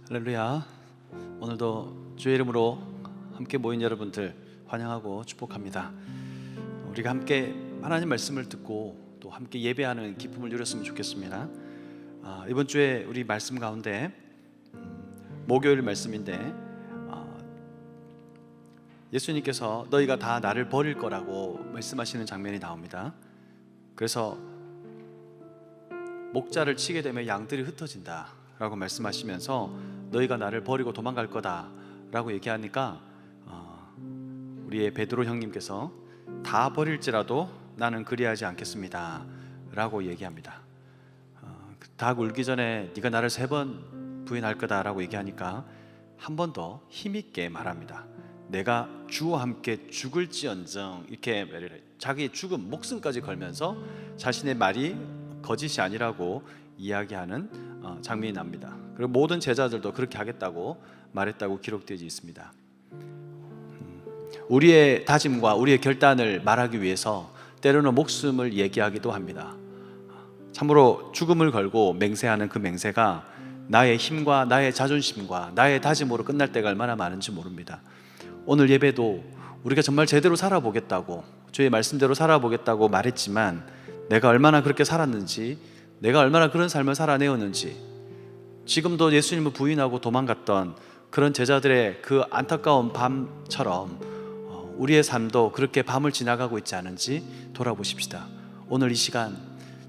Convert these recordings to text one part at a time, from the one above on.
할렐루야. 오늘도 주의 이름으로 함께 모인 여러분들 환영하고 축복합니다. 우리가 함께 하나님 말씀을 듣고 또 함께 예배하는 기쁨을 누렸으면 좋겠습니다. 이번 주에 우리 말씀 가운데 목요일 말씀인데 예수님께서 너희가 다 나를 버릴 거라고 말씀하시는 장면이 나옵니다. 그래서 목자를 치게 되면 양들이 흩어진다 라고 말씀하시면서 너희가 나를 버리고 도망갈 거다 라고 얘기하니까 우리의 베드로 형님께서 다 버릴지라도 나는 그리하지 않겠습니다 라고 얘기합니다. 닭 울기 전에 네가 나를 3번 부인할 거다 라고 얘기하니까 한 번 더 힘있게 말합니다. 내가 주와 함께 죽을지언정, 이렇게 자기의 죽음, 목숨까지 걸면서 자신의 말이 거짓이 아니라고 이야기하는 장면이 납니다. 그리고 모든 제자들도 그렇게 하겠다고 말했다고 기록되어 있습니다. 우리의 다짐과 우리의 결단을 말하기 위해서 때로는 목숨을 얘기하기도 합니다. 참으로 죽음을 걸고 맹세하는 그 맹세가 나의 힘과 나의 자존심과 나의 다짐으로 끝날 때가 얼마나 많은지 모릅니다. 오늘 예배도 우리가 정말 제대로 살아보겠다고, 주의 말씀대로 살아보겠다고 말했지만 내가 얼마나 그렇게 살았는지, 내가 얼마나 그런 삶을 살아내었는지, 지금도 예수님을 부인하고 도망갔던 그런 제자들의 그 안타까운 밤처럼 우리의 삶도 그렇게 밤을 지나가고 있지 않은지 돌아보십시다. 오늘 이 시간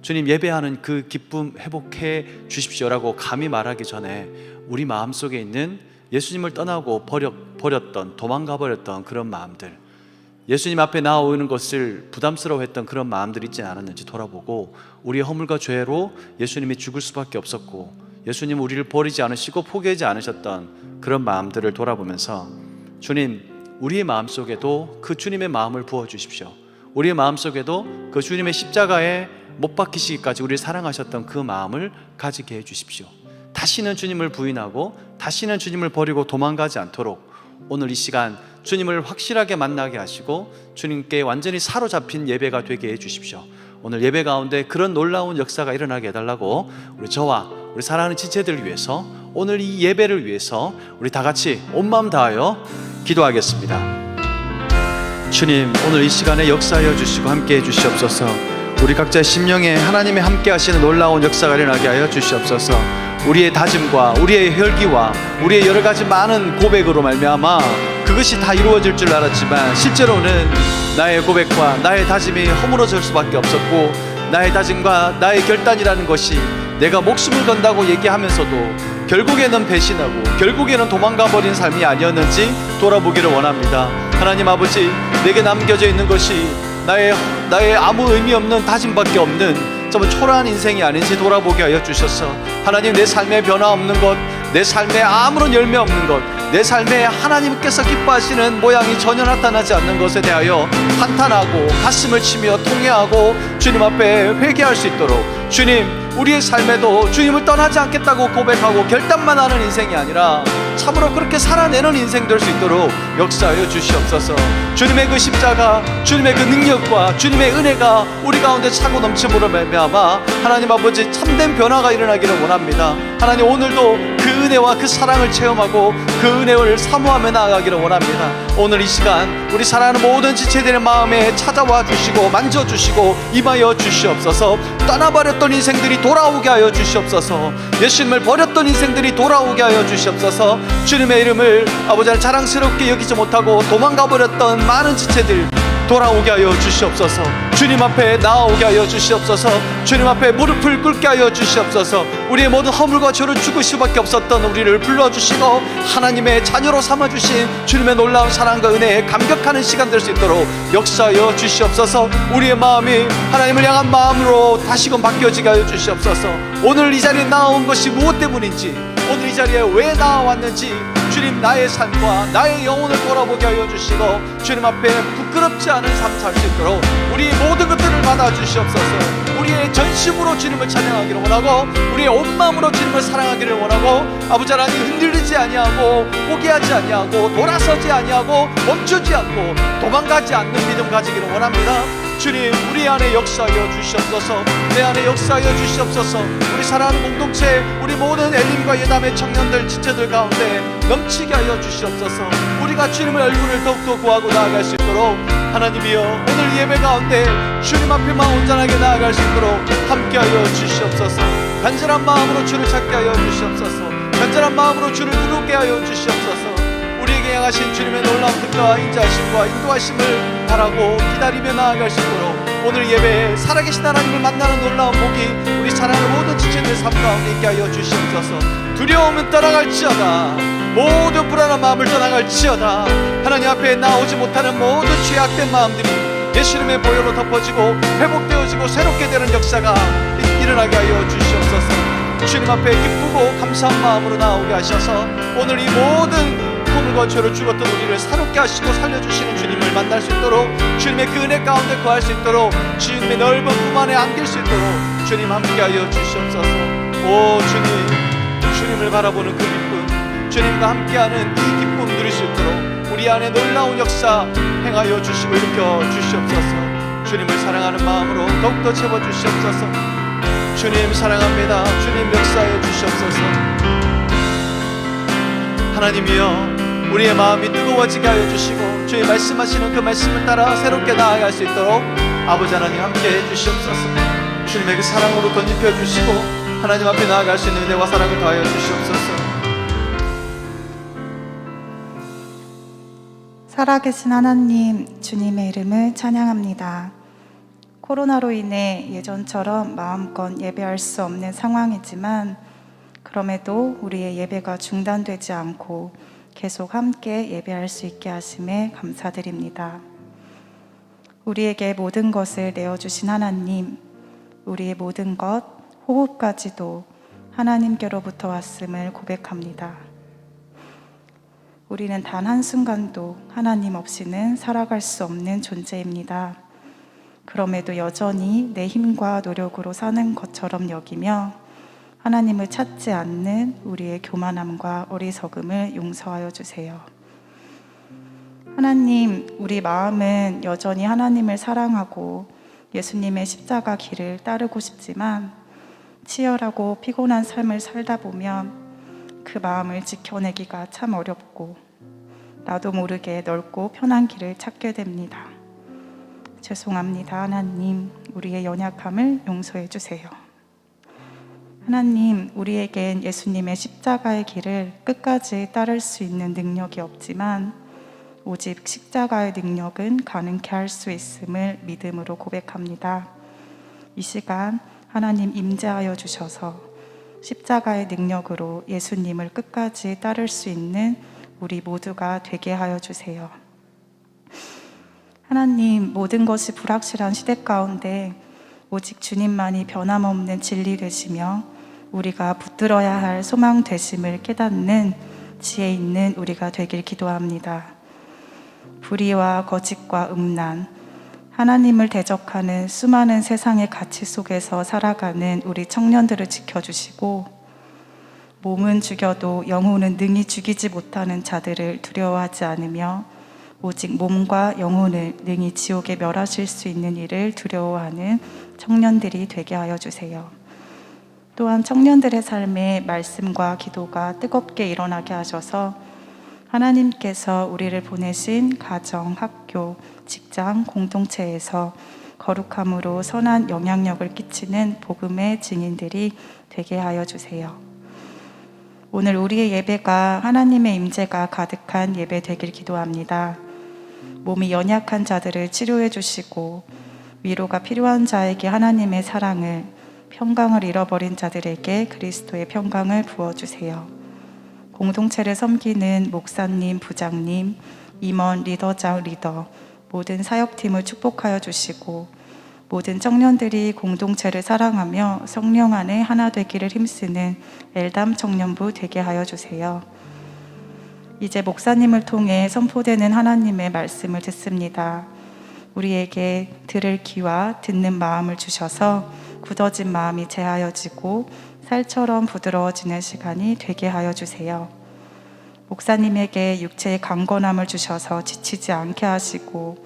주님 예배하는 그 기쁨 회복해 주십시오라고 감히 말하기 전에 우리 마음속에 있는 예수님을 떠나고 버렸던, 도망가 버렸던 그런 마음들, 예수님 앞에 나오는 것을 부담스러워했던 그런 마음들이 있지 않았는지 돌아보고 우리의 허물과 죄로 예수님이 죽을 수밖에 없었고 예수님 우리를 버리지 않으시고 포기하지 않으셨던 그런 마음들을 돌아보면서 주님, 우리의 마음속에도 그 주님의 마음을 부어주십시오. 우리의 마음속에도 그 주님의 십자가에 못 박히시기까지 우리를 사랑하셨던 그 마음을 가지게 해주십시오. 다시는 주님을 부인하고 다시는 주님을 버리고 도망가지 않도록 오늘 이 시간 주님을 확실하게 만나게 하시고 주님께 완전히 사로잡힌 예배가 되게 해주십시오. 오늘 예배 가운데 그런 놀라운 역사가 일어나게 해달라고 우리 저와 우리 사랑하는 지체들을 위해서 오늘 이 예배를 위해서 우리 다 같이 온 마음 다하여 기도하겠습니다. 주님, 오늘 이 시간에 역사하여 주시고 함께 해주시옵소서. 우리 각자의 심령에 하나님의 함께 하시는 놀라운 역사가 일어나게 하여 주시옵소서. 우리의 다짐과 우리의 혈기와 우리의 여러 가지 많은 고백으로 말미암아 그것이 다 이루어질 줄 알았지만 실제로는 나의 고백과 나의 다짐이 허물어질 수밖에 없었고 나의 다짐과 나의 결단이라는 것이 내가 목숨을 건다고 얘기하면서도 결국에는 배신하고 결국에는 도망가 버린 삶이 아니었는지 돌아보기를 원합니다. 하나님 아버지, 내게 남겨져 있는 것이 나의 아무 의미 없는 다짐밖에 없는 정말 초라한 인생이 아닌지 돌아보게 하여 주셔서 하나님, 내 삶에 변화 없는 것, 내 삶에 아무런 열매 없는 것, 내 삶에 하나님께서 기뻐하시는 모양이 전혀 나타나지 않는 것에 대하여 한탄하고 가슴을 치며 통회하고 주님 앞에 회개할 수 있도록, 주님, 우리의 삶에도 주님을 떠나지 않겠다고 고백하고 결단만 하는 인생이 아니라 참으로 그렇게 살아내는 인생 될 수 있도록 역사하여 주시옵소서. 주님의 그 십자가, 주님의 그 능력과 주님의 은혜가 우리 가운데 차고 넘침으로 말미암아 하나님 아버지 참된 변화가 일어나기를 원합니다. 하나님, 오늘도 그 은혜와 그 사랑을 체험하고 그 은혜를 사모하며 나아가기를 원합니다. 오늘 이 시간 우리 사랑하는 모든 지체들의 마음에 찾아와 주시고 만져주시고 임하여 주시옵소서. 떠나버렸던 인생들이 돌아오게 하여 주시옵소서. 예수님을 버렸던 인생들이 돌아오게 하여 주시옵소서. 주님의 이름을 아버지 자랑스럽게 여기지 못하고 도망가 버렸던 많은 지체들 돌아오게 하여 주시옵소서. 주님 앞에 나아오게 하여 주시옵소서. 주님 앞에 무릎을 꿇게 하여 주시옵소서. 우리의 모든 허물과 죄를 죽을 수밖에 없었던 우리를 불러주시고 하나님의 자녀로 삼아주신 주님의 놀라운 사랑과 은혜에 감격하는 시간 될 수 있도록 역사하여 주시옵소서. 우리의 마음이 하나님을 향한 마음으로 다시금 바뀌어지게 하여 주시옵소서. 오늘 이 자리에 나온 것이 무엇 때문인지, 오늘 이 자리에 왜 나왔는지 주님, 나의 삶과 나의 영혼을 돌아보게 하여 주시고 주님 앞에 부끄럽지 않은 삶 살 수 있도록 우리 모든 것들을 받아주시옵소서. 우리의 전심으로 주님을 찬양하기를 원하고 우리의 온 마음으로 주님을 사랑하기를 원하고 아버지 하나님, 흔들리지 아니하고 포기하지 아니하고 돌아서지 아니하고 멈추지 않고 도망가지 않는 믿음 가지기를 원합니다. 주님, 우리 안에 역사하여 주시옵소서. 내 안에 역사하여 주시옵소서. 우리 사랑하는 공동체, 우리 모든 엘림과 예담의 청년들, 지체들 가운데 넘치게 하여 주시옵소서. 우리가 주님의 얼굴을 더욱더 구하고 나아갈 수 있도록 하나님이여, 오늘 예배 가운데 주님 앞에만 온전하게 나아갈 수 있도록 함께하여 주시옵소서. 간절한 마음으로 주를 찾게 하여 주시옵소서. 간절한 마음으로 주를 부르게 하여 주시옵소서. 우리에게 향하신 주님의 놀라운 뜻과 인자하심과 인도하심을 바라고 기다리며 나아갈 수 있도록 오늘 예배에 살아계신 하나님을 만나는 놀라운 복이 우리 사랑하는 모든 지체들 삶 가운데 있게 하여 주시옵소서. 두려움은 떠나갈지어다. 모든 불안한 마음을 떠나갈지어다. 하나님 앞에 나오지 못하는 모든 죄악된 마음들이 예수님의 보혈로 덮어지고 회복되어지고 새롭게 되는 역사가 일어나게 하여 주시옵소서. 주님 앞에 기쁘고 감사한 마음으로 나오게 하셔서 오늘 이 모든 허물과 죄로 죽었던 우리를 새롭게 하시고 살려주시는 주님을 만날 수 있도록, 주님의 그 은혜 가운데 거할 수 있도록, 주님의 넓은 품 안에 안길 수 있도록 주님 함께하여 주시옵소서. 오 주님, 주님을 바라보는 그 기쁨, 주님과 함께하는 이 기쁨 누릴 수 있도록 우리 안에 놀라운 역사 행하여 주시고 일으켜 주시옵소서. 주님을 사랑하는 마음으로 더욱더 채워주시옵소서. 주님 사랑합니다. 주님 역사해 주시옵소서. 하나님이여, 우리의 마음이 뜨거워지게 하여 주시고 주의 말씀하시는 그 말씀을 따라 새롭게 나아갈 수 있도록 아버지 하나님 함께해 주시옵소서. 주님의 그 사랑으로 덧입혀 주시고 하나님 앞에 나아갈 수 있는 은혜와 사랑을 더하여 주시옵소서. 살아계신 하나님, 주님의 이름을 찬양합니다. 코로나로 인해 예전처럼 마음껏 예배할 수 없는 상황이지만 그럼에도 우리의 예배가 중단되지 않고 계속 함께 예배할 수 있게 하심에 감사드립니다. 우리에게 모든 것을 내어주신 하나님, 우리의 모든 것, 호흡까지도 하나님께로부터 왔음을 고백합니다. 우리는 단 한순간도 하나님 없이는 살아갈 수 없는 존재입니다. 그럼에도 여전히 내 힘과 노력으로 사는 것처럼 여기며 하나님을 찾지 않는 우리의 교만함과 어리석음을 용서하여 주세요. 하나님, 우리 마음은 여전히 하나님을 사랑하고 예수님의 십자가 길을 따르고 싶지만 치열하고 피곤한 삶을 살다 보면 그 마음을 지켜내기가 참 어렵고 나도 모르게 넓고 편한 길을 찾게 됩니다. 죄송합니다. 하나님, 우리의 연약함을 용서해 주세요. 하나님, 우리에겐 예수님의 십자가의 길을 끝까지 따를 수 있는 능력이 없지만 오직 십자가의 능력은 가능케 할 수 있음을 믿음으로 고백합니다. 이 시간 하나님 임재하여 주셔서 십자가의 능력으로 예수님을 끝까지 따를 수 있는 우리 모두가 되게 하여 주세요. 하나님, 모든 것이 불확실한 시대 가운데 오직 주님만이 변함없는 진리 되시며 우리가 붙들어야 할 소망 되심을 깨닫는 지혜 있는 우리가 되길 기도합니다. 불의와 거짓과 음란, 하나님을 대적하는 수많은 세상의 가치 속에서 살아가는 우리 청년들을 지켜주시고 몸은 죽여도 영혼은 능히 죽이지 못하는 자들을 두려워하지 않으며 오직 몸과 영혼을 능히 지옥에 멸하실 수 있는 일을 두려워하는 청년들이 되게 하여 주세요. 또한 청년들의 삶에 말씀과 기도가 뜨겁게 일어나게 하셔서 하나님께서 우리를 보내신 가정, 학교, 직장, 공동체에서 거룩함으로 선한 영향력을 끼치는 복음의 증인들이 되게 하여 주세요. 오늘 우리의 예배가 하나님의 임재가 가득한 예배 되길 기도합니다. 몸이 연약한 자들을 치료해 주시고 위로가 필요한 자에게 하나님의 사랑을, 평강을 잃어버린 자들에게 그리스도의 평강을 부어주세요. 공동체를 섬기는 목사님, 부장님, 임원, 리더장, 리더, 모든 사역팀을 축복하여 주시고 모든 청년들이 공동체를 사랑하며 성령 안에 하나 되기를 힘쓰는 엘담 청년부 되게 하여 주세요. 이제 목사님을 통해 선포되는 하나님의 말씀을 듣습니다. 우리에게 들을 귀와 듣는 마음을 주셔서 굳어진 마음이 제하여지고 살처럼 부드러워지는 시간이 되게 하여 주세요. 목사님에게 육체의 강건함을 주셔서 지치지 않게 하시고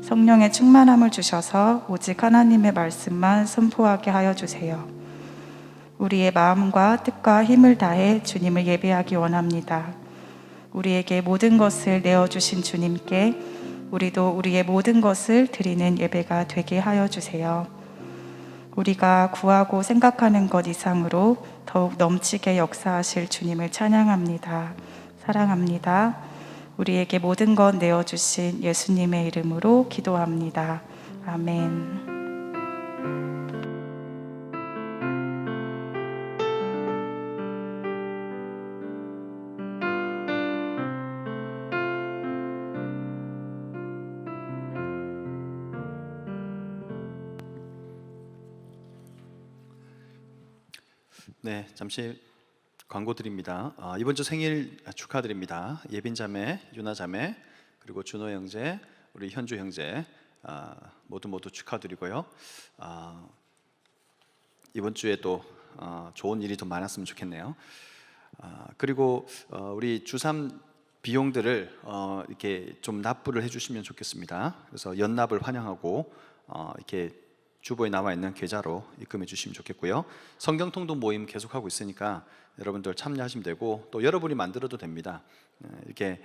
성령의 충만함을 주셔서 오직 하나님의 말씀만 선포하게 하여 주세요. 우리의 마음과 뜻과 힘을 다해 주님을 예배하기 원합니다. 우리에게 모든 것을 내어주신 주님께 우리도 우리의 모든 것을 드리는 예배가 되게 하여 주세요. 우리가 구하고 생각하는 것 이상으로 더욱 넘치게 역사하실 주님을 찬양합니다. 사랑합니다. 우리에게 모든 것 내어주신 예수님의 이름으로 기도합니다. 아멘. 네, 잠시 광고 드립니다. 이번 주 생일 축하드립니다. 예빈 자매, 유나 자매, 그리고 준호 형제, 우리 현주 형제 모두 축하드리고요. 이번 주에 또 좋은 일이 더 많았으면 좋겠네요. 그리고 우리 주3 비용들을 이렇게 좀 납부를 해주시면 좋겠습니다. 그래서 연납을 환영하고 이렇게 주보에 나와 있는 계좌로 입금해 주시면 좋겠고요. 성경통독 모임 계속하고 있으니까 여러분들 참여하시면 되고, 또 여러분이 만들어도 됩니다. 이렇게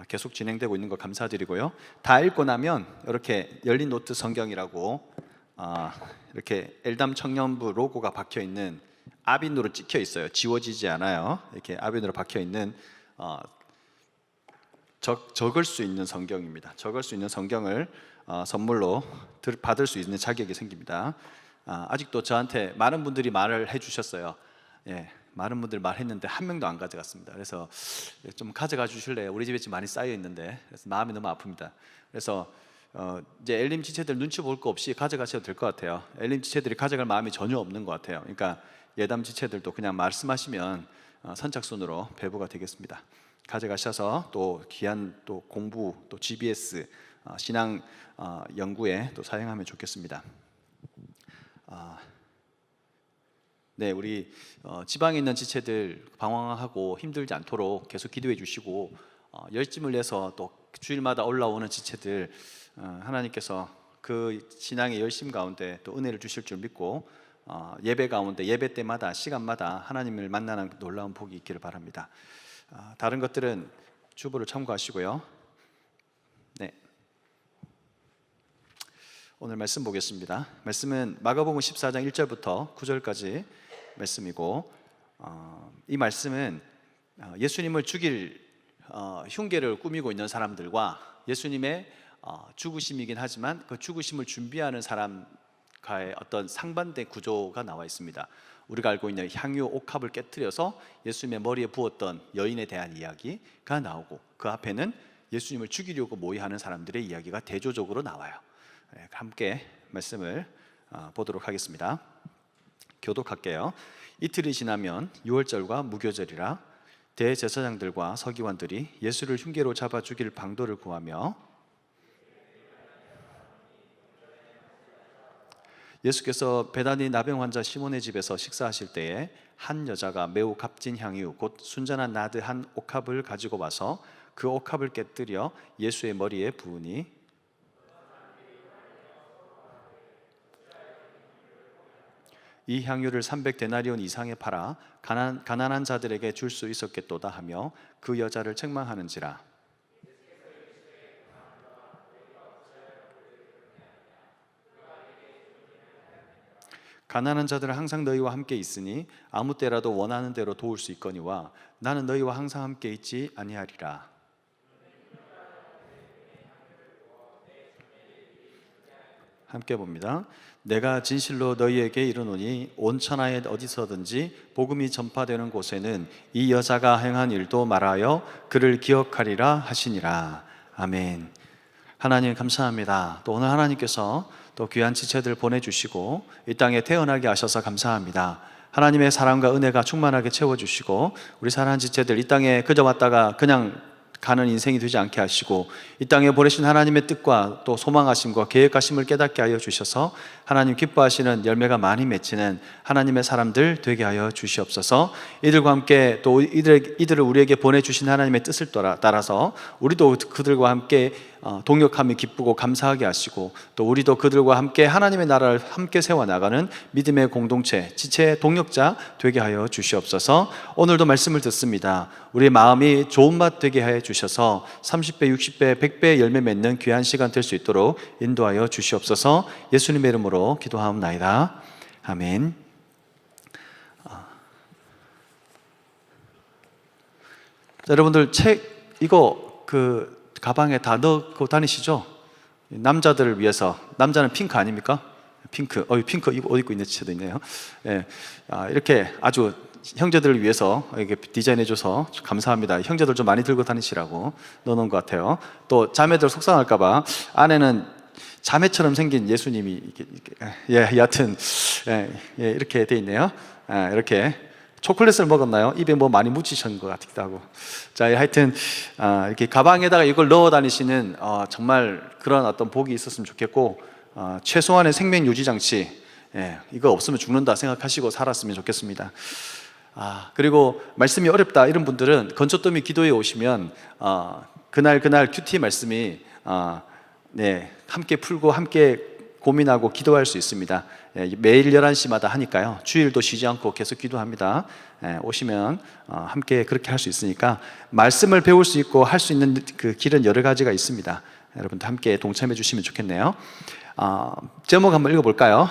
계속 진행되고 있는 거 감사드리고요. 다 읽고 나면 이렇게 열린 노트 성경이라고 이렇게 엘담 청년부 로고가 박혀 있는, 아빈으로 찍혀 있어요. 지워지지 않아요. 이렇게 아빈으로 박혀 있는 적을 수 있는 성경입니다. 적을 수 있는 성경을 선물로 받을 수 있는 자격이 생깁니다. 아직도 저한테 많은 분들이 말을 해주셨어요. 예, 많은 분들이 말했는데 한 명도 안 가져갔습니다. 그래서 좀 가져가 주실래요? 우리 집에 지금 많이 쌓여 있는데. 그래서 마음이 너무 아픕니다. 그래서 이제 엘림 지체들 눈치 볼 거 없이 가져가셔도 될 것 같아요. 엘림 지체들이 가져갈 마음이 전혀 없는 것 같아요. 그러니까 예담 지체들도 그냥 말씀하시면 선착순으로 배부가 되겠습니다. 가져가셔서 또 귀한 또 공부, 또 GBS 신앙 연구에 또 사용하면 좋겠습니다. 네, 우리 지방에 있는 지체들 방황하고 힘들지 않도록 계속 기도해 주시고, 열심을 내서 또 주일마다 올라오는 지체들 하나님께서 그 신앙의 열심 가운데 또 은혜를 주실 줄 믿고, 예배 가운데 예배 때마다 시간마다 하나님을 만나는 놀라운 복이 있기를 바랍니다. 다른 것들은 주보를 참고하시고요. 네, 오늘 말씀 보겠습니다. 말씀은 마가복음 14장 1절부터 9절까지 말씀이고, 이 말씀은 예수님을 죽일 흉계를 꾸미고 있는 사람들과 예수님의 죽으심이긴 하지만 그 죽으심을 준비하는 사람과의 어떤 상반된 구조가 나와 있습니다. 우리가 알고 있는 향유 옥합을 깨뜨려서 예수님의 머리에 부었던 여인에 대한 이야기가 나오고, 그 앞에는 예수님을 죽이려고 모의하는 사람들의 이야기가 대조적으로 나와요. 함께 말씀을 보도록 하겠습니다. 교독할게요. 이틀이 지나면 유월절과 무교절이라 대제사장들과 서기관들이 예수를 흉계로 잡아 죽일 방도를 구하며, 예수께서 베다니 나병 환자 시몬의 집에서 식사하실 때에 한 여자가 매우 값진 향유 곧 순전한 나드 한 옥합을 가지고 와서 그 옥합을 깨뜨려 예수의 머리에 부으니, 이 향유를 300데나리온 이상에 팔아 가난한 자들에게 줄 수 있었겠도다 하며 그 여자를 책망하는지라. 가난한 자들은 항상 너희와 함께 있으니 아무 때라도 원하는 대로 도울 수 있거니와 나는 너희와 항상 함께 있지 아니하리라. 함께 봅니다. 내가 진실로 너희에게 이르노니 온 천하에 어디서든지 복음이 전파되는 곳에는 이 여자가 행한 일도 말하여 그를 기억하리라 하시니라. 아멘. 하나님 감사합니다. 또 오늘 하나님께서 또 귀한 지체들 보내주시고 이 땅에 태어나게 하셔서 감사합니다. 하나님의 사랑과 은혜가 충만하게 채워주시고 우리 사랑하는 지체들 이 땅에 그저 왔다가 그냥 가는 인생이 되지 않게 하시고 이 땅에 보내신 하나님의 뜻과 또 소망하심과 계획하심을 깨닫게 하여 주셔서 하나님 기뻐하시는 열매가 많이 맺히는 하나님의 사람들 되게 하여 주시옵소서. 이들과 함께 또 이들을 우리에게 보내주신 하나님의 뜻을 따라서 우리도 그들과 함께 동역하며 기쁘고 감사하게 하시고 또 우리도 그들과 함께 하나님의 나라를 함께 세워나가는 믿음의 공동체, 지체 동역자 되게 하여 주시옵소서. 오늘도 말씀을 듣습니다. 우리의 마음이 좋은 맛 되게 해 주셔서 30배, 60배, 100배 열매 맺는 귀한 시간 될 수 있도록 인도하여 주시옵소서. 예수님의 이름으로 기도하옵나이다. 아멘. 자, 여러분들 책 이거 그 가방에 다 넣고 다니시죠? 남자들을 위해서. 남자는 핑크 아닙니까? 핑크. 핑크 옷 입고 있는 채도 있네요. 예. 이렇게 아주 형제들을 위해서 이렇게 디자인해줘서 감사합니다. 형제들 좀 많이 들고 다니시라고 넣어놓은 것 같아요. 또 자매들 속상할까봐 안에는 자매처럼 생긴 예수님이 여하튼 이렇게 돼 있네요. 이렇게 초콜릿을 먹었나요? 입에 뭐 많이 묻히신 것 같기도 하고. 자, 하여튼 이렇게 가방에다가 이걸 넣어 다니시는 정말 그런 어떤 복이 있었으면 좋겠고, 최소한의 생명 유지 장치, 이거 없으면 죽는다 생각하시고 살았으면 좋겠습니다. 그리고 말씀이 어렵다 이런 분들은 건초더미 기도에 오시면 그날 큐티 말씀이 함께 풀고 함께 고민하고 기도할 수 있습니다. 매일 11시마다 하니까요. 주일도 쉬지 않고 계속 기도합니다. 오시면 함께 그렇게 할 수 있으니까 말씀을 배울 수 있고 할 수 있는 그 길은 여러 가지가 있습니다. 여러분도 함께 동참해 주시면 좋겠네요. 제목 한번 읽어볼까요?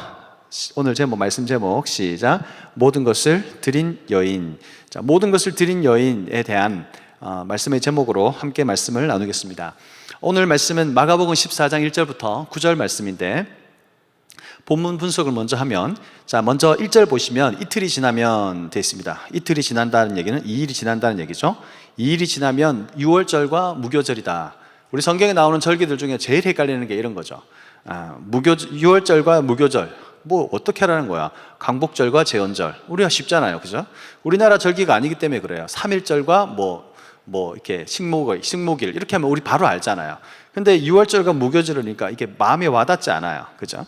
오늘 제목, 말씀 제목 시작. 모든 것을 드린 여인. 자, 모든 것을 드린 여인에 대한 말씀의 제목으로 함께 말씀을 나누겠습니다. 오늘 말씀은 마가복음 14장 1절부터 9절 말씀인데, 본문 분석을 먼저 하면, 자, 먼저 1절 보시면 이틀이 지나면 되어 있습니다. 이틀이 지난다는 얘기는 2일이 지난다는 얘기죠. 2일이 지나면 유월절과 무교절이다. 우리 성경에 나오는 절기들 중에 제일 헷갈리는 게 이런 거죠. 유월절과 무교절, 뭐 어떻게 하라는 거야? 광복절과 제헌절. 우리가 쉽잖아요, 그죠? 우리나라 절기가 아니기 때문에 그래요. 3일절과 뭐 이렇게 식목일 이렇게 하면 우리 바로 알잖아요. 근데 유월절과 무교절이니까 이게 마음에 와닿지 않아요, 그죠?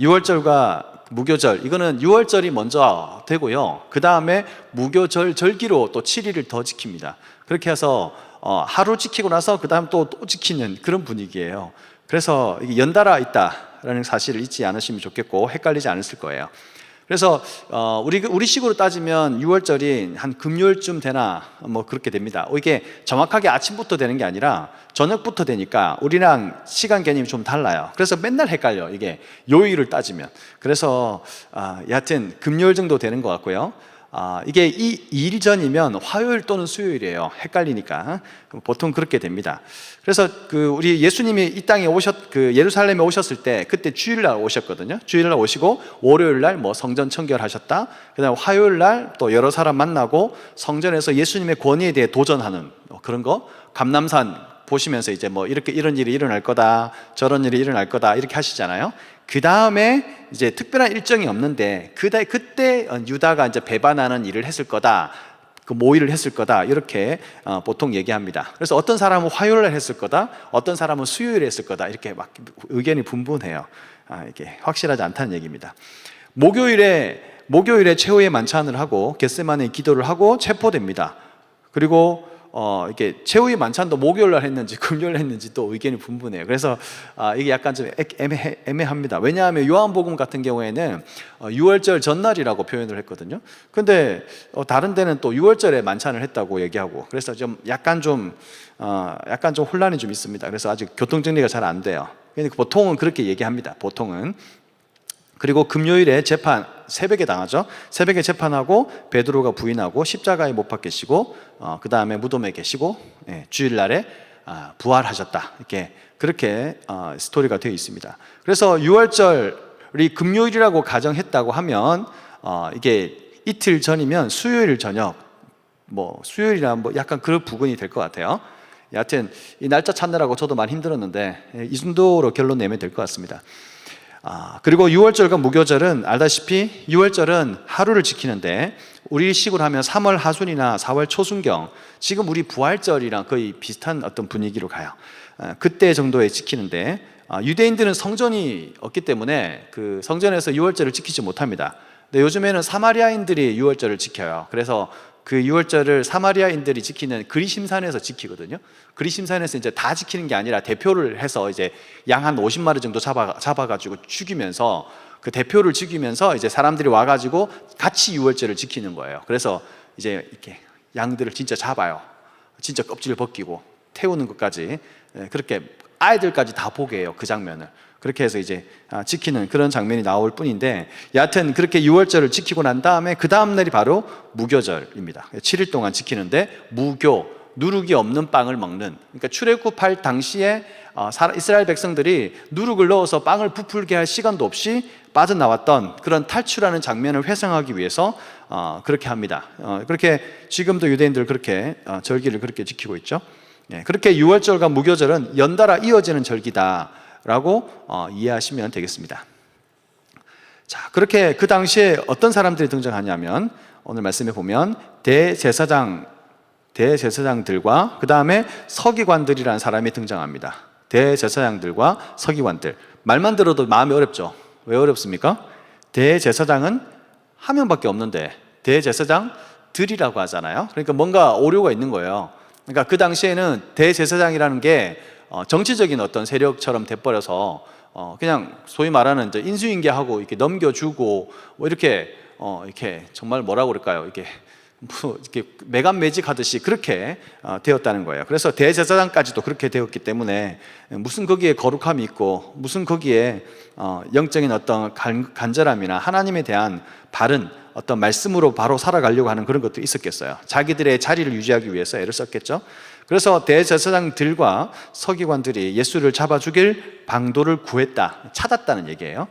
유월절과 무교절, 이거는 유월절이 먼저 되고요. 그 다음에 무교절 절기로 또 7일을 더 지킵니다. 그렇게 해서 하루 지키고 나서 그 다음 또 지키는 그런 분위기예요. 그래서 이게 연달아 있다라는 사실을 잊지 않으시면 좋겠고 헷갈리지 않으실 거예요. 그래서 우리 식으로 따지면 유월절이 한 금요일쯤 되나 뭐 그렇게 됩니다. 이게 정확하게 아침부터 되는 게 아니라 저녁부터 되니까 우리랑 시간 개념이 좀 달라요. 그래서 맨날 헷갈려, 이게 요일을 따지면. 그래서 여하튼 금요일 정도 되는 것 같고요. 이게 이 2일 전이면 화요일 또는 수요일이에요. 헷갈리니까 보통 그렇게 됩니다. 그래서 우리 예수님이 이 땅에 예루살렘에 오셨을 때 그때 주일날 오셨거든요. 주일날 오시고 월요일날 뭐 성전 청결하셨다. 그다음 화요일날 또 여러 사람 만나고 성전에서 예수님의 권위에 대해 도전하는 그런 거. 감람산 보시면서 이제 뭐 이렇게 이런 일이 일어날 거다, 저런 일이 일어날 거다 이렇게 하시잖아요. 그 다음에 이제 특별한 일정이 없는데 그때 유다가 이제 배반하는 일을 했을 거다, 그 모의를 했을 거다 이렇게 보통 얘기합니다. 그래서 어떤 사람은 화요일에 했을 거다, 어떤 사람은 수요일에 했을 거다 이렇게 막 의견이 분분해요. 이게 확실하지 않다는 얘기입니다. 목요일에 최후의 만찬을 하고 겟세마네 기도를 하고 체포됩니다. 그리고 이게 최후의 만찬도 목요일날 했는지 금요일날 했는지 또 의견이 분분해요. 그래서 이게 약간 좀 애매합니다. 왜냐하면 요한복음 같은 경우에는 유월절 전날이라고 표현을 했거든요. 근데 다른 데는 또 유월절에 만찬을 했다고 얘기하고, 그래서 좀 약간 좀 혼란이 좀 있습니다. 그래서 아직 교통 정리가 잘 안 돼요. 그러니까 보통은 그렇게 얘기합니다. 보통은. 그리고 금요일에 재판, 새벽에 당하죠. 새벽에 재판하고 베드로가 부인하고 십자가에 못 박히시고 그 다음에 무덤에 계시고 주일날에 부활하셨다. 그렇게 스토리가 되어 있습니다. 그래서 유월절이 금요일이라고 가정했다고 하면 이게 이틀 전이면 수요일 저녁, 뭐 수요일이나 뭐 약간 그런 부분이 될 것 같아요. 여하튼 이 날짜 찾느라고 저도 많이 힘들었는데 이 정도로 결론 내면 될 것 같습니다. 그리고 유월절과 무교절은 알다시피 유월절은 하루를 지키는데 우리 식으로 하면 3월 하순이나 4월 초순경, 지금 우리 부활절이랑 거의 비슷한 어떤 분위기로 가요. 그때 정도에 지키는데 유대인들은 성전이 없기 때문에 그 성전에서 유월절을 지키지 못합니다. 근데 요즘에는 사마리아인들이 유월절을 지켜요. 그래서 그 유월절을 사마리아인들이 지키는 그리심산에서 지키거든요. 그리심산에서 이제 다 지키는 게 아니라 대표를 해서 이제 양 한 50마리 정도 잡아가지고 죽이면서 그 대표를 죽이면서 이제 사람들이 와가지고 같이 유월절을 지키는 거예요. 그래서 이제 이렇게 양들을 진짜 잡아요. 진짜 껍질을 벗기고 태우는 것까지, 그렇게 아이들까지 다 보게 해요. 그 장면을. 그렇게 해서 이제 지키는 그런 장면이 나올 뿐인데, 여하튼 그렇게 유월절을 지키고 난 다음에 그 다음 날이 바로 무교절입니다. 7일 동안 지키는데 무교, 누룩이 없는 빵을 먹는, 그러니까 출애굽할 당시에 이스라엘 백성들이 누룩을 넣어서 빵을 부풀게 할 시간도 없이 빠져나왔던 그런 탈출하는 장면을 회상하기 위해서 그렇게 합니다. 그렇게 지금도 유대인들 그렇게 절기를 그렇게 지키고 있죠. 그렇게 유월절과 무교절은 연달아 이어지는 절기다라고 이해하시면 되겠습니다. 자, 그렇게 그 당시에 어떤 사람들이 등장하냐면, 오늘 말씀에 보면 대제사장들과 그 다음에 서기관들이라는 사람이 등장합니다. 대제사장들과 서기관들. 말만 들어도 마음이 어렵죠. 왜 어렵습니까? 대제사장은 한 명밖에 없는데 대제사장들이라고 하잖아요. 그러니까 뭔가 오류가 있는 거예요. 그러니까 그 당시에는 대제사장이라는 게 정치적인 어떤 세력처럼 돼버려서 그냥 소위 말하는 이제 인수인계하고 이렇게 넘겨주고 뭐 이렇게 정말 뭐라고 그럴까요? 이렇게 매간매직하듯이 그렇게 되었다는 거예요. 그래서 대제사장까지도 그렇게 되었기 때문에 무슨 거기에 거룩함이 있고 무슨 거기에 영적인 어떤 간절함이나 하나님에 대한 바른 어떤 말씀으로 바로 살아가려고 하는 그런 것도 있었겠어요. 자기들의 자리를 유지하기 위해서 애를 썼겠죠. 그래서 대제사장들과 서기관들이 예수를 잡아 죽일 방도를 구했다, 찾았다는 얘기예요.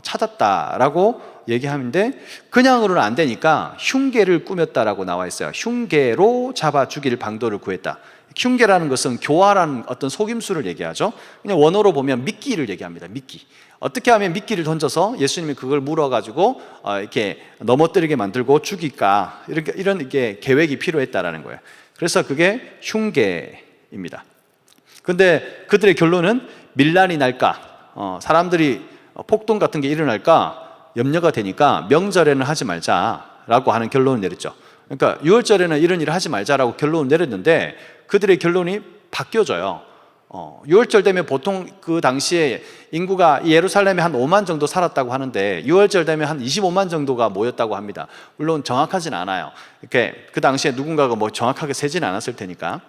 찾았다라고 얘기하는데 그냥으로는 안 되니까 흉계를 꾸몄다라고 나와 있어요. 흉계로 잡아 죽일 방도를 구했다. 흉계라는 것은 교활한 어떤 속임수를 얘기하죠. 그냥 원어로 보면 미끼를 얘기합니다. 미끼. 어떻게 하면 미끼를 던져서 예수님이 그걸 물어가지고 이렇게 넘어뜨리게 만들고 죽일까, 이런 계획이 필요했다라는 거예요. 그래서 그게 흉계입니다. 근데 그들의 결론은 밀란이 날까, 사람들이 폭동 같은 게 일어날까 염려가 되니까 명절에는 하지 말자라고 하는 결론을 내렸죠. 그러니까 유월절에는 이런 일을 하지 말자라고 결론을 내렸는데 그들의 결론이 바뀌어져요. 유월절 되면 보통 그 당시에 인구가 예루살렘에 한 5만 정도 살았다고 하는데 유월절 되면 한 25만 정도가 모였다고 합니다. 물론 정확하진 않아요. 이렇게 그 당시에 누군가가 뭐 정확하게 세지는 않았을 테니까.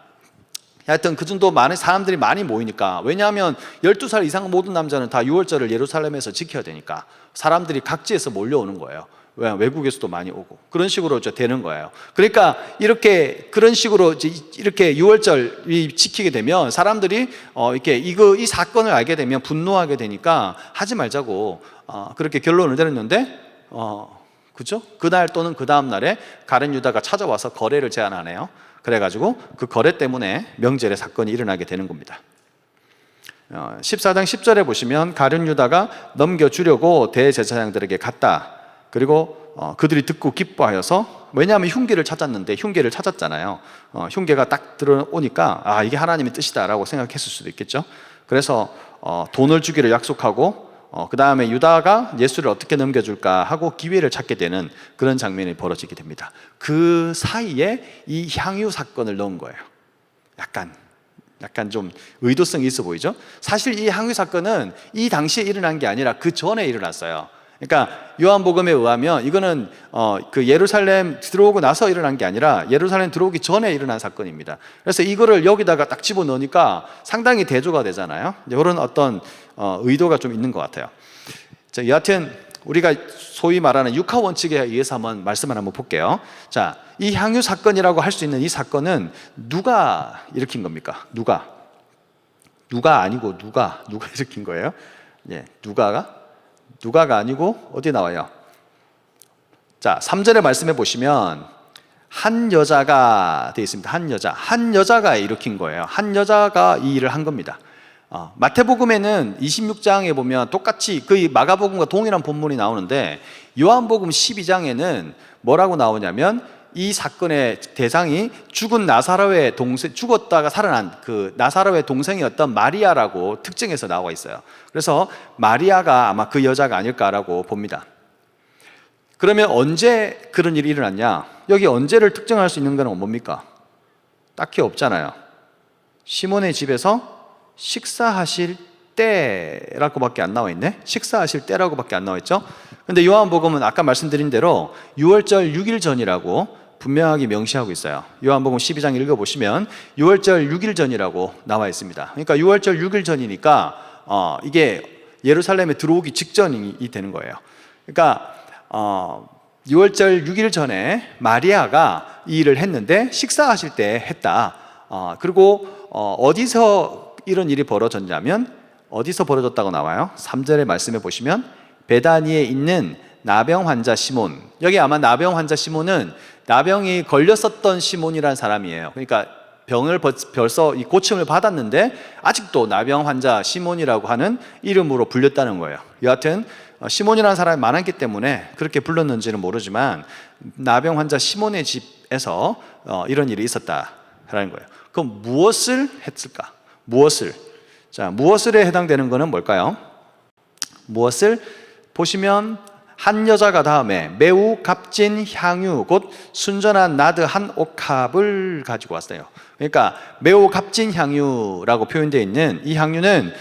하여튼 그 정도 많은 사람들이 많이 모이니까, 왜냐하면 12살 이상 모든 남자는 다 유월절을 예루살렘에서 지켜야 되니까 사람들이 각지에서 몰려오는 거예요. 외국에서도 많이 오고 그런 식으로 되는 거예요. 그러니까 그런 식으로 이렇게 유월절이 지키게 되면 사람들이 이 사건을 알게 되면 분노하게 되니까 하지 말자고 그렇게 결론을 내렸는데, 그죠? 그날 또는 그 다음 날에 가룟 유다가 찾아와서 거래를 제안하네요. 그래가지고 그 거래 때문에 명절에 사건이 일어나게 되는 겁니다. 14장 10절에 보시면 가룟 유다가 넘겨주려고 대제사장들에게 갔다. 그리고 그들이 듣고 기뻐하여서, 왜냐하면 흉계를 찾았는데 흉계를 찾았잖아요. 흉계가 딱 들어오니까 이게 하나님의 뜻이다라고 생각했을 수도 있겠죠. 그래서 돈을 주기를 약속하고 그 다음에 유다가 예수를 어떻게 넘겨줄까 하고 기회를 찾게 되는 그런 장면이 벌어지게 됩니다. 그 사이에 이 향유 사건을 넣은 거예요. 약간 좀 의도성이 있어 보이죠? 사실 이 향유 사건은 이 당시에 일어난 게 아니라 그 전에 일어났어요. 그러니까 요한복음에 의하면 이거는 그 예루살렘 들어오고 나서 일어난 게 아니라 예루살렘 들어오기 전에 일어난 사건입니다. 그래서 이거를 여기다가 딱 집어넣으니까 상당히 대조가 되잖아요. 이런 어떤 의도가 좀 있는 것 같아요. 자, 여하튼 우리가 소위 말하는 육하 원칙에 의해서 한번 말씀을 한번 볼게요. 자, 이 향유 사건이라고 할 수 있는 이 사건은 누가 일으킨 겁니까? 누가 아니고 누가 일으킨 거예요? 예, 누가가 아니고 어디 나와요? 자, 3절의 말씀해 보시면 한 여자가 되어 있습니다. 한 여자가 일으킨 거예요. 한 여자가 이 일을 한 겁니다. 마태복음에는 26장에 보면 똑같이 그 마가복음과 동일한 본문이 나오는데, 요한복음 12장에는 뭐라고 나오냐면 이 사건의 대상이 죽었다가 살아난 그 나사로의 동생이었던 마리아라고 특징해서 나와 있어요. 그래서 마리아가 아마 그 여자가 아닐까라고 봅니다. 그러면 언제 그런 일이 일어났냐? 여기 언제를 특정할 수 있는 건 뭡니까? 딱히 없잖아요. 시몬의 집에서 식사하실 때라고밖에 안 나와 있네. 식사하실 때라고밖에 안 나와 있죠. 근데 요한복음은 아까 말씀드린 대로 6월절 6일 전이라고 분명하게 명시하고 있어요. 요한복음 12장 읽어보시면 6월절 6일 전이라고 나와 있습니다. 그러니까 6월절 6일 전이니까 이게 예루살렘에 들어오기 직전이 되는 거예요. 그러니까 6월절 6일 전에 마리아가 이 일을 했는데 식사하실 때 했다. 그리고 어디서 이런 일이 벌어졌냐면 어디서 벌어졌다고 나와요? 3절의 말씀에 보시면 베다니에 있는 나병 환자 시몬. 여기 아마 나병 환자 시몬은 나병이 걸렸었던 시몬이라는 사람이에요. 그러니까 병을 벌써 이 고침을 받았는데 아직도 나병 환자 시몬이라고 하는 이름으로 불렸다는 거예요. 여하튼 시몬이라는 사람이 많았기 때문에 그렇게 불렀는지는 모르지만 나병 환자 시몬의 집에서 이런 일이 있었다라는 거예요. 그럼 무엇을 했을까? 무엇을에 해당되는 것은 뭘까요? 무엇을 보시면 한 여자가 다음에 매우 값진 향유 곧 순전한 나드 한 옥합을 가지고 왔어요. 그러니까 매우 값진 향유라고 표현되어 있는 이 향유는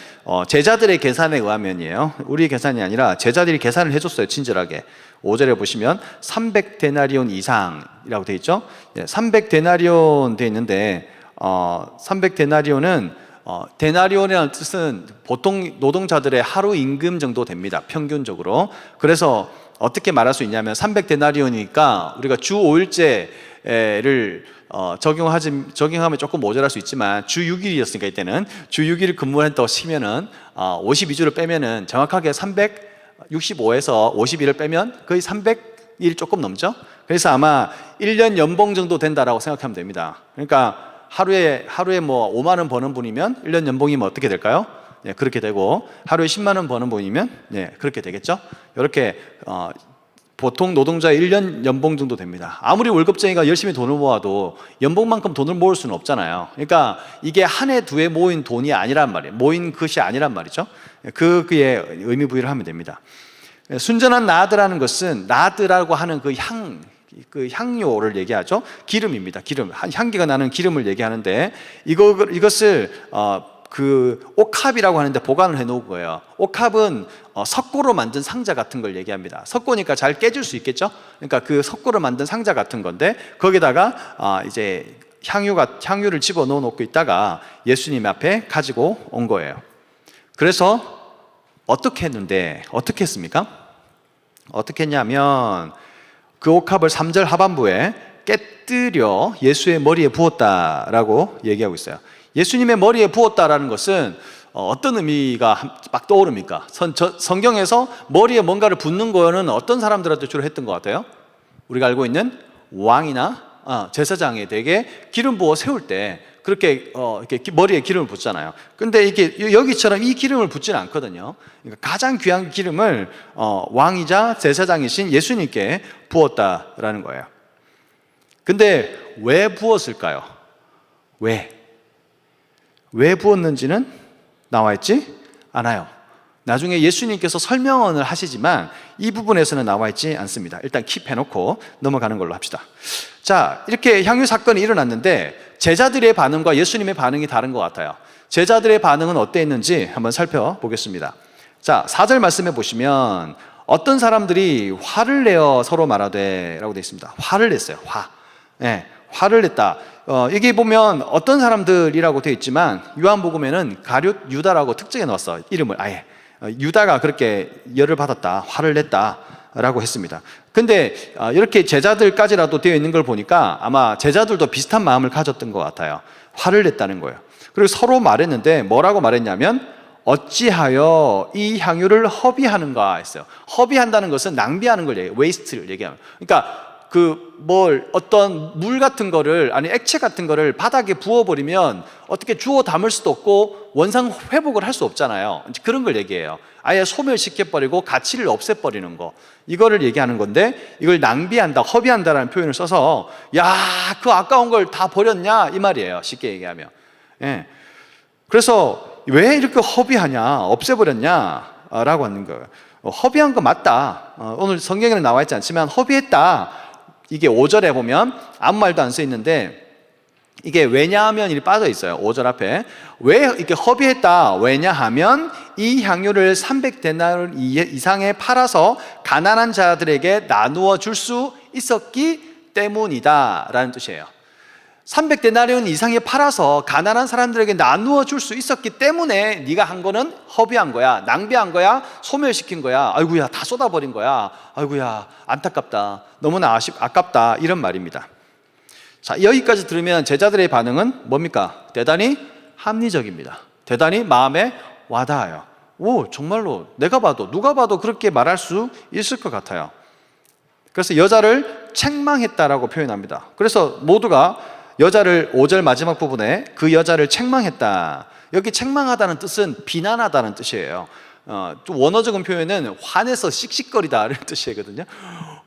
제자들의 계산에 의하면이에요. 우리 계산이 아니라 제자들이 계산을 해줬어요. 친절하게 5절에 보시면 300데나리온 이상이라고 되어 있죠. 300데나리온 되어 있는데 300데나리온은 데나리온이라는 뜻은 보통 노동자들의 하루 임금 정도 됩니다. 평균적으로. 그래서 어떻게 말할 수 있냐면 300데나리온이니까 우리가 주 5일제를 적용하면 조금 모자랄 수 있지만 주 6일이었으니까 이때는 주 6일 근무했다고 치면은 52주를 빼면은 정확하게 365에서 51을 빼면 거의 300일 조금 넘죠. 그래서 아마 1년 연봉 정도 된다라고 생각하면 됩니다. 그러니까 하루에 뭐 5만 원 버는 분이면 1년 연봉이면 어떻게 될까요? 네, 그렇게 되고 하루에 10만 원 버는 분이면 네, 그렇게 되겠죠. 이렇게 보통 노동자의 1년 연봉 정도 됩니다. 아무리 월급쟁이가 열심히 돈을 모아도 연봉만큼 돈을 모을 수는 없잖아요. 그러니까 이게 한 해 두 해 모인 돈이 아니란 말이에요. 모인 것이 아니란 말이죠. 그의 의미 부여를 하면 됩니다. 순전한 나드라는 것은 나드라고 하는 그 향료를 얘기하죠. 기름입니다. 기름, 향기가 나는 기름을 얘기하는데 이것을 그 옥합이라고 하는데 보관을 해놓은 거예요. 옥합은 석고로 만든 상자 같은 걸 얘기합니다. 석고니까 잘 깨질 수 있겠죠. 그러니까 그 석고로 만든 상자 같은 건데 거기다가 이제 향유를 집어 넣어 놓고 있다가 예수님 앞에 가지고 온 거예요. 그래서 어떻게 했습니까? 어떻게 했냐면 그 옥합을 3절 하반부에 깨뜨려 예수의 머리에 부었다라고 얘기하고 있어요. 예수님의 머리에 부었다라는 것은 어떤 의미가 막 떠오릅니까? 성경에서 머리에 뭔가를 붓는 거는 어떤 사람들한테 주로 했던 것 같아요? 우리가 알고 있는 왕이나 제사장에 대게 기름 부어 세울 때 그렇게 이렇게 머리에 기름을 붓잖아요. 근데 이게 여기처럼 이 기름을 붓지는 않거든요. 그러니까 가장 귀한 기름을 왕이자 제사장이신 예수님께 부었다라는 거예요. 근데 왜 부었을까요? 왜 부었는지는 나와 있지 않아요. 나중에 예수님께서 설명을 하시지만 이 부분에서는 나와 있지 않습니다. 일단 킵해놓고 넘어가는 걸로 합시다. 자, 이렇게 향유 사건이 일어났는데 제자들의 반응과 예수님의 반응이 다른 것 같아요. 제자들의 반응은 어땠는지 한번 살펴보겠습니다. 자, 4절 말씀해 보시면 어떤 사람들이 화를 내어 서로 말하되 라고 되어 있습니다. 화를 냈어요. 화를 냈다. 여기 보면 어떤 사람들이라고 되어 있지만 요한복음에는 가룟 유다라고 특정해 놓았어. 이름을 아예. 유다가 그렇게 열을 받았다, 화를 냈다라고 했습니다. 근데 이렇게 제자들까지라도 되어 있는 걸 보니까 아마 제자들도 비슷한 마음을 가졌던 것 같아요. 화를 냈다는 거예요. 그리고 서로 말했는데 뭐라고 말했냐면 어찌하여 이 향유를 허비하는가 했어요. 허비한다는 것은 낭비하는 걸 얘기해요. 웨이스트를 얘기하면. 그러니까 어떤 물 같은 거를, 아니 액체 같은 거를 바닥에 부어버리면 어떻게 주워 담을 수도 없고 원상 회복을 할 수 없잖아요. 그런 걸 얘기해요. 아예 소멸시켜버리고 가치를 없애버리는 거. 이거를 얘기하는 건데 이걸 낭비한다, 허비한다라는 표현을 써서 야, 그 아까운 걸 다 버렸냐? 이 말이에요. 쉽게 얘기하면. 예. 그래서 왜 이렇게 허비하냐? 없애버렸냐? 라고 하는 거예요. 허비한 거 맞다. 오늘 성경에는 나와 있지 않지만 허비했다. 이게 5절에 보면 아무 말도 안 써 있는데 이게 왜냐하면 이 빠져 있어요. 5절 앞에. 왜 이렇게 허비했다? 왜냐하면 이 향유를 300데나리 이상에 팔아서 가난한 자들에게 나누어 줄 수 있었기 때문이다 라는 뜻이에요. 300데나리온 이상에 팔아서 가난한 사람들에게 나누어 줄 수 있었기 때문에 네가 한 거는 허비한 거야, 낭비한 거야, 소멸시킨 거야, 아이고야 다 쏟아버린 거야, 아이고야 안타깝다, 너무나 아깝다, 이런 말입니다. 자, 여기까지 들으면 제자들의 반응은 뭡니까? 대단히 합리적입니다. 대단히 마음에 와닿아요. 오, 정말로 내가 봐도 누가 봐도 그렇게 말할 수 있을 것 같아요. 그래서 여자를 책망했다라고 표현합니다. 그래서 모두가 여자를 5절 마지막 부분에 그 여자를 책망했다. 여기 책망하다는 뜻은 비난하다는 뜻이에요. 또 원어적인 표현은 화내서 씩씩거리다 이런 뜻이거든요.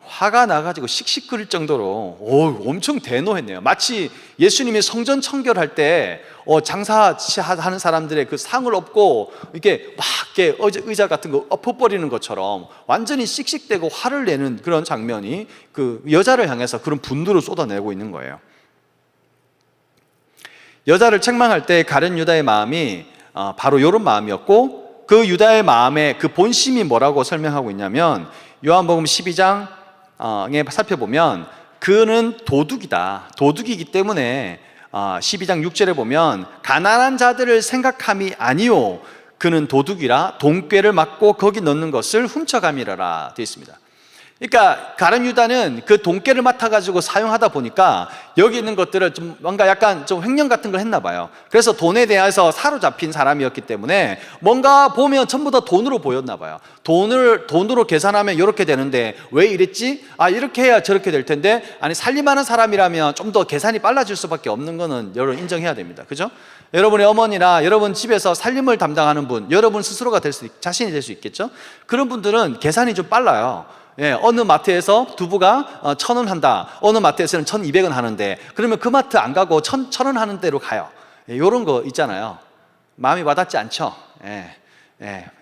화가 나가지고 씩씩거릴 정도로 엄청 대노했네요. 마치 예수님이 성전 청결할 때 장사하는 사람들의 그 상을 엎고 이렇게 막 이렇게 의자 같은 거 엎어버리는 것처럼 완전히 씩씩대고 화를 내는 그런 장면이 그 여자를 향해서 그런 분노를 쏟아내고 있는 거예요. 여자를 책망할 때 가룟 유다의 마음이 바로 이런 마음이었고, 그 유다의 마음의 그 본심이 뭐라고 설명하고 있냐면 요한복음 12장에 살펴보면 그는 도둑이다. 도둑이기 때문에 12장 6절에 보면 가난한 자들을 생각함이 아니요 그는 도둑이라 돈꾀를 맞고 거기 넣는 것을 훔쳐감이라라 되어 있습니다. 그러니까 가룟 유다는 그 돈깨를 맡아가지고 사용하다 보니까 여기 있는 것들을 좀 뭔가 약간 좀 횡령 같은 걸 했나 봐요. 그래서 돈에 대해서 사로잡힌 사람이었기 때문에 뭔가 보면 전부 다 돈으로 보였나 봐요. 돈으로 계산하면 이렇게 되는데 왜 이랬지? 이렇게 해야 저렇게 될 텐데, 아니 살림하는 사람이라면 좀 더 계산이 빨라질 수밖에 없는 거는 여러분 인정해야 됩니다. 그죠? 여러분의 어머니나 여러분 집에서 살림을 담당하는 분, 여러분 스스로가 자신이 될 수 있겠죠? 그런 분들은 계산이 좀 빨라요. 어느 마트에서 두부가 1,000원 한다, 어느 마트에서는 1,200원 하는데 그러면 그 마트 안 가고 1,000원 하는 데로 가요. 이런 거 있잖아요. 마음이 와닿지 않죠?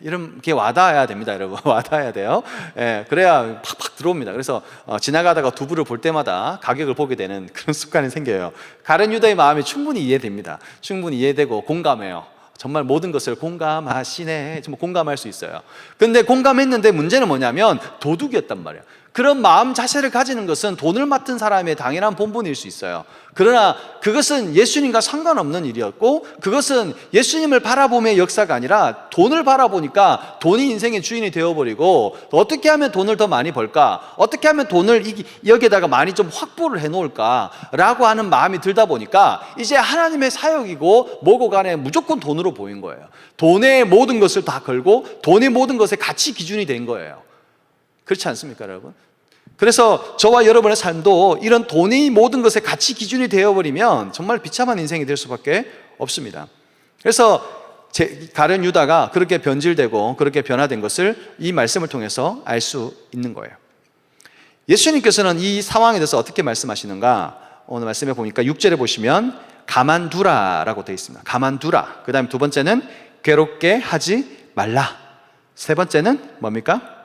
이런 게 와닿아야 됩니다, 여러분. 와닿아야 돼요. 그래야 팍팍 들어옵니다. 그래서 지나가다가 두부를 볼 때마다 가격을 보게 되는 그런 습관이 생겨요. 가룟 유다의 마음이 충분히 이해됩니다. 충분히 이해되고 공감해요. 정말 모든 것을 공감하시네. 정말 공감할 수 있어요. 근데 공감했는데 문제는 뭐냐면 도둑이었단 말이에요. 그런 마음 자세를 가지는 것은 돈을 맡은 사람의 당연한 본분일 수 있어요. 그러나 그것은 예수님과 상관없는 일이었고, 그것은 예수님을 바라봄의 역사가 아니라 돈을 바라보니까 돈이 인생의 주인이 되어버리고, 어떻게 하면 돈을 더 많이 벌까? 어떻게 하면 돈을 여기에다가 많이 좀 확보를 해놓을까? 라고 하는 마음이 들다 보니까 이제 하나님의 사역이고 뭐고 간에 무조건 돈으로 보인 거예요. 돈의 모든 것을 다 걸고 돈의 모든 것의 가치 기준이 된 거예요. 그렇지 않습니까, 여러분? 그래서 저와 여러분의 삶도 이런 돈이 모든 것의 가치 기준이 되어버리면 정말 비참한 인생이 될 수밖에 없습니다. 그래서 가룟 유다가 그렇게 변질되고 그렇게 변화된 것을 이 말씀을 통해서 알 수 있는 거예요. 예수님께서는 이 상황에 대해서 어떻게 말씀하시는가? 오늘 말씀에 보니까 6절에 보시면 가만두라라고 되어 있습니다. 가만두라. 그 다음에 두 번째는 괴롭게 하지 말라. 세 번째는 뭡니까?